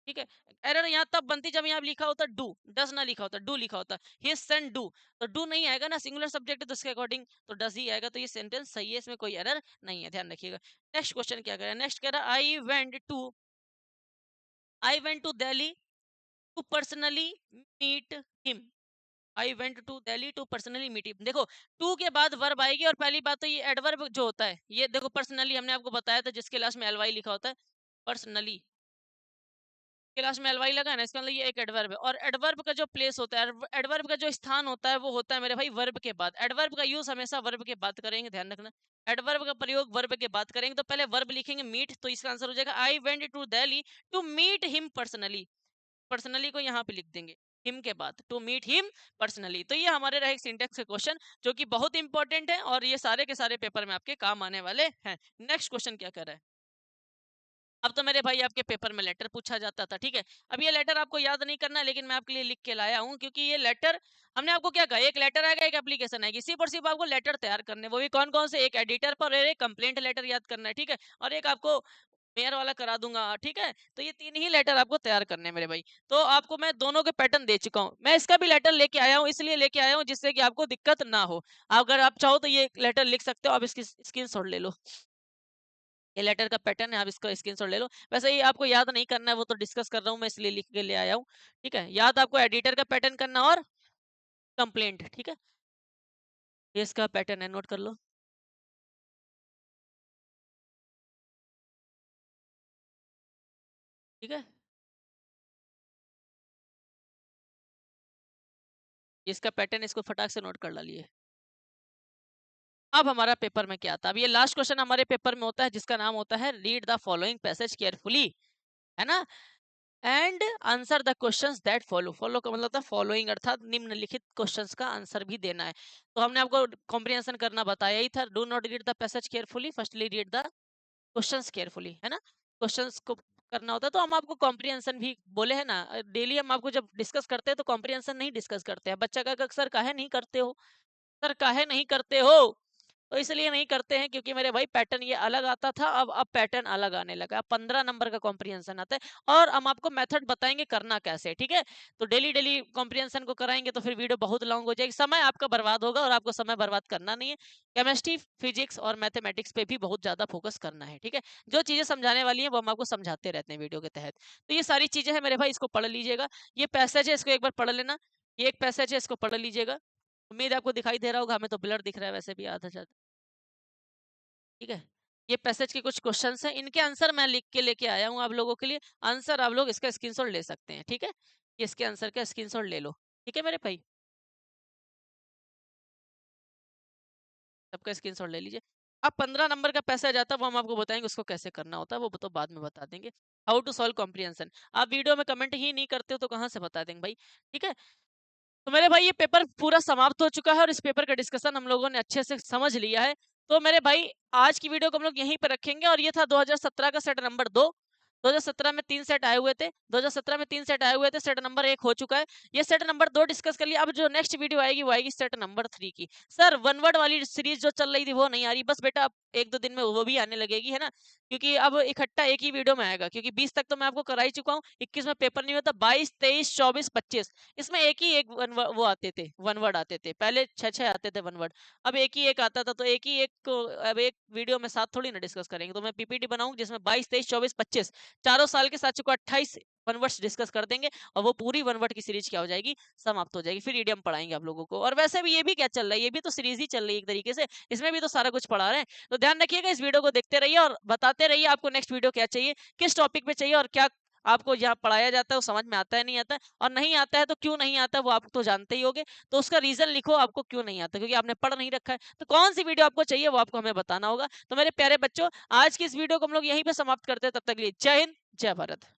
ठीक है। एरर यहाँ तब बनती जब यहाँ लिखा होता डू, डज ना लिखा होता, डू लिखा होता, ही सेंट डू, तो डू नहीं आएगा ना, सिंगुलर सब्जेक्ट है तो उसके अकॉर्डिंग तो डज ही आएगा, तो ये सेंटेंस सही है, इसमें कोई एरर नहीं है, ध्यान रखिएगा। नेक्स्ट क्वेश्चन क्या कह रहा है, नेक्स्ट कह रहा है I went to Delhi to personally meet him. I went to Delhi to personally meet him. देखो टू के बाद वर्ब आएगी, और पहली बात तो ये एडवर्ब जो होता है, ये देखो पर्सनली हमने आपको बताया था, जिसके लास्ट में एलवाई लिखा होता है, पर्सनली के लास्ट में एलवाई लगा है ना, इसका मतलब ये एक एडवर्ब है, और एडवर्ब का जो प्लेस होता है, एडवर्ब का जो स्थान होता है, वो होता है मेरे भाई वर्ब के बाद। एडवर्ब का यूज हमेशा वर्ब के बाद करेंगे, ध्यान रखना। एडवर्ब का प्रयोग वर्ब के बाद करेंगे, तो पहले वर्ब लिखेंगे मीट, तो इसका आंसर हो जाएगा I went to Delhi to meet him personally. Personally को यहाँ पे लिख देंगे हिम के बाद, टू मीट हिम पर्सनली। तो ये हमारे रहे सिंटेक्स के क्वेश्चन, जो कि बहुत इंपॉर्टेंट है, और ये सारे के सारे पेपर में आपके काम आने वाले हैं। नेक्स्ट क्वेश्चन क्या कर रहा है, अब तो मेरे भाई आपके पेपर में लेटर पूछा जाता था, ठीक है। अब ये लेटर आपको याद नहीं करना है, लेकिन मैं आपके लिए लिख के लाया हूँ, क्योंकि ये लेटर हमने आपको क्या कहा, एक लेटर आएगा, एक एप्लीकेशन आएगी, सिर्फ और सिर्फ आपको लेटर तैयार करने, वो भी कौन कौन से, एक एडिटर पर, और एक कंप्लेंट लेटर याद करना है, ठीक है, और एक आपको मेयर वाला करा दूंगा, ठीक है। तो ये तीन ही लेटर आपको तैयार करने हैं मेरे भाई। तो आपको मैं दोनों के पैटर्न दे चुका हूँ, मैं इसका भी लेटर लेके आया हूँ, इसलिए लेके आया हूँ जिससे कि आपको दिक्कत ना हो। अगर आप चाहो तो ये लेटर लिख सकते हो, आप इसकी स्क्रीनशॉट ले लो, ये लेटर का पैटर्न है, आप इसका स्क्रीनशॉट ले लो। वैसे ये आपको याद नहीं करना है, वो तो डिस्कस कर रहा हूँ मैं, इसलिए लिख के ले आया हूँ, ठीक है। याद आपको एडिटर का पैटर्न करना और कंप्लेंट, ठीक है। ये इसका पैटर्न है, नोट कर लो, ठीक है। इसका पैटर्न, इसको फटाक से नोट कर डालिए। अब हमारा पेपर में क्या आता है, अब ये लास्ट क्वेश्चन हमारे पेपर में होता है, जिसका नाम होता है read the following passage carefully, है ना, and answer the questions that follow. Follow का मतलब था फॉलोइंग, अर्थात निम्नलिखित क्वेश्चंस का आंसर भी देना है। तो हमने आपको कॉम्प्रिहेंशन करना बताया ही था, do not read the passage carefully, firstly read the questions carefully, है ना, क्वेश्चंस को करना होता है। तो हम आपको कॉम्प्रिहेंशन भी बोले हैं ना, डेली हम आपको जब डिस्कस करते हैं तो कॉम्प्रिहेंशन नहीं डिस्कस करते हैं। बच्चा का सर काहे नहीं करते हो, सर काहे नहीं करते हो, तो इसलिए नहीं करते हैं क्योंकि मेरे भाई पैटर्न ये अलग आता था, अब पैटर्न अलग आने लगा, 15 नंबर का कॉम्प्रिहेंशन आता है, और हम आपको मेथड बताएंगे करना कैसे, ठीक है। तो डेली डेली कॉम्प्रिहेंशन को कराएंगे तो फिर वीडियो बहुत लॉन्ग हो जाएगी, समय आपका बर्बाद होगा, और आपको समय बर्बाद करना नहीं है। केमिस्ट्री, फिजिक्स और मैथमेटिक्स पे भी बहुत ज्यादा फोकस करना है, ठीक है। जो चीजें समझाने वाली है वो हम आपको समझाते रहते हैं वीडियो के तहत। तो ये सारी चीजें हैं मेरे भाई, इसको पढ़ लीजिएगा। ये पैसेज है, इसको एक बार पढ़ लेना, ये एक पैसेज है, इसको पढ़ लीजिएगा। उम्मीद है आपको दिखाई दे रहा होगा, हमें तो ब्लर दिख रहा है वैसे भी आधा ज्यादा, ठीक है। ये पैसेज के कुछ क्वेश्चंस हैं, इनके आंसर मैं लिख के लेके आया हूँ आप लोगों के लिए। आंसर आप लोग इसका स्क्रीनशॉट ले सकते हैं, ठीक है। इसके आंसर का स्क्रीनशॉट ले लो, ठीक है मेरे भाई, सबका स्क्रीनशॉट ले लीजिए। अब 15 नंबर का पैसेज आता है, वो हम आपको बताएंगे उसको कैसे करना होता है, वो तो बाद में बता देंगे। हाउ टू सॉल्व कॉम्प्रिहेंशन, आप वीडियो में कमेंट ही नहीं करते हो तो कहाँ से बता देंगे भाई, ठीक है। तो मेरे भाई ये पेपर पूरा समाप्त हो चुका है, और इस पेपर का डिस्कशन हम लोगों ने अच्छे से समझ लिया है। तो मेरे भाई आज की वीडियो को हम लोग यहीं पे रखेंगे, और ये था 2017 का सेट नंबर 2। 2017 में 3 सेट आए हुए थे, 2017 में 3 सेट आए हुए थे, सेट नंबर 1 हो चुका है। ये सेट नंबर 2 डिस्कस कर लिया। अब जो नेक्स्ट वीडियो आएगी वो आएगी सेट नंबर 3 की। सर वन वर्ड वाली सीरीज जो चल रही थी वो नहीं आ रही, बस बेटा अब 1-2 दिन में वो भी आने लगेगी, है ना, क्योंकि अब इकट्ठा एक ही वीडियो में आएगा, क्योंकि 20 तक तो मैं आपको करा ही चुका हूँ, 21 में पेपर नहीं होता, 22, 23, 24, 25 इसमें एक ही एक वो आते थे, वन वर्ड आते थे, पहले 6-6 आते थे वन वर्ड, अब एक ही एक आता था, तो एक ही एक को अब एक वीडियो में साथ थोड़ी ना डिस्कस करेंगे। तो मैं पीपीटी बनाऊंगा जिसमें 22, 23, 24, 25 चारों साल के साथ चुका 28 वन वर्ड्स डिस्कस कर देंगे, और वो पूरी वन वर्ड की सीरीज क्या हो जाएगी, समाप्त हो जाएगी। फिर इडियम पढ़ाएंगे आप लोगों को। और वैसे भी ये भी क्या चल रहा है, ये भी तो सीरीज ही चल रही है एक तरीके से, इसमें भी तो सारा कुछ पढ़ा रहे हैं। तो ध्यान रखिएगा, इस वीडियो को देखते रहिए और बताते रहिए आपको नेक्स्ट वीडियो क्या चाहिए, किस टॉपिक पे चाहिए, और क्या आपको यहाँ पढ़ाया जाता है वो समझ में आता है नहीं आता है, और नहीं आता है तो क्यों नहीं आता है वो आप तो जानते ही होगे। तो उसका रीजन लिखो, आपको क्यों नहीं आता, क्योंकि आपने पढ़ नहीं रखा है। तो कौन सी वीडियो आपको चाहिए वो आपको हमें बताना होगा। तो मेरे प्यारे बच्चों, आज की इस वीडियो को हम लोग यहीं पे समाप्त करते हैं, तब तक के लिए जय हिंद, जय भारत।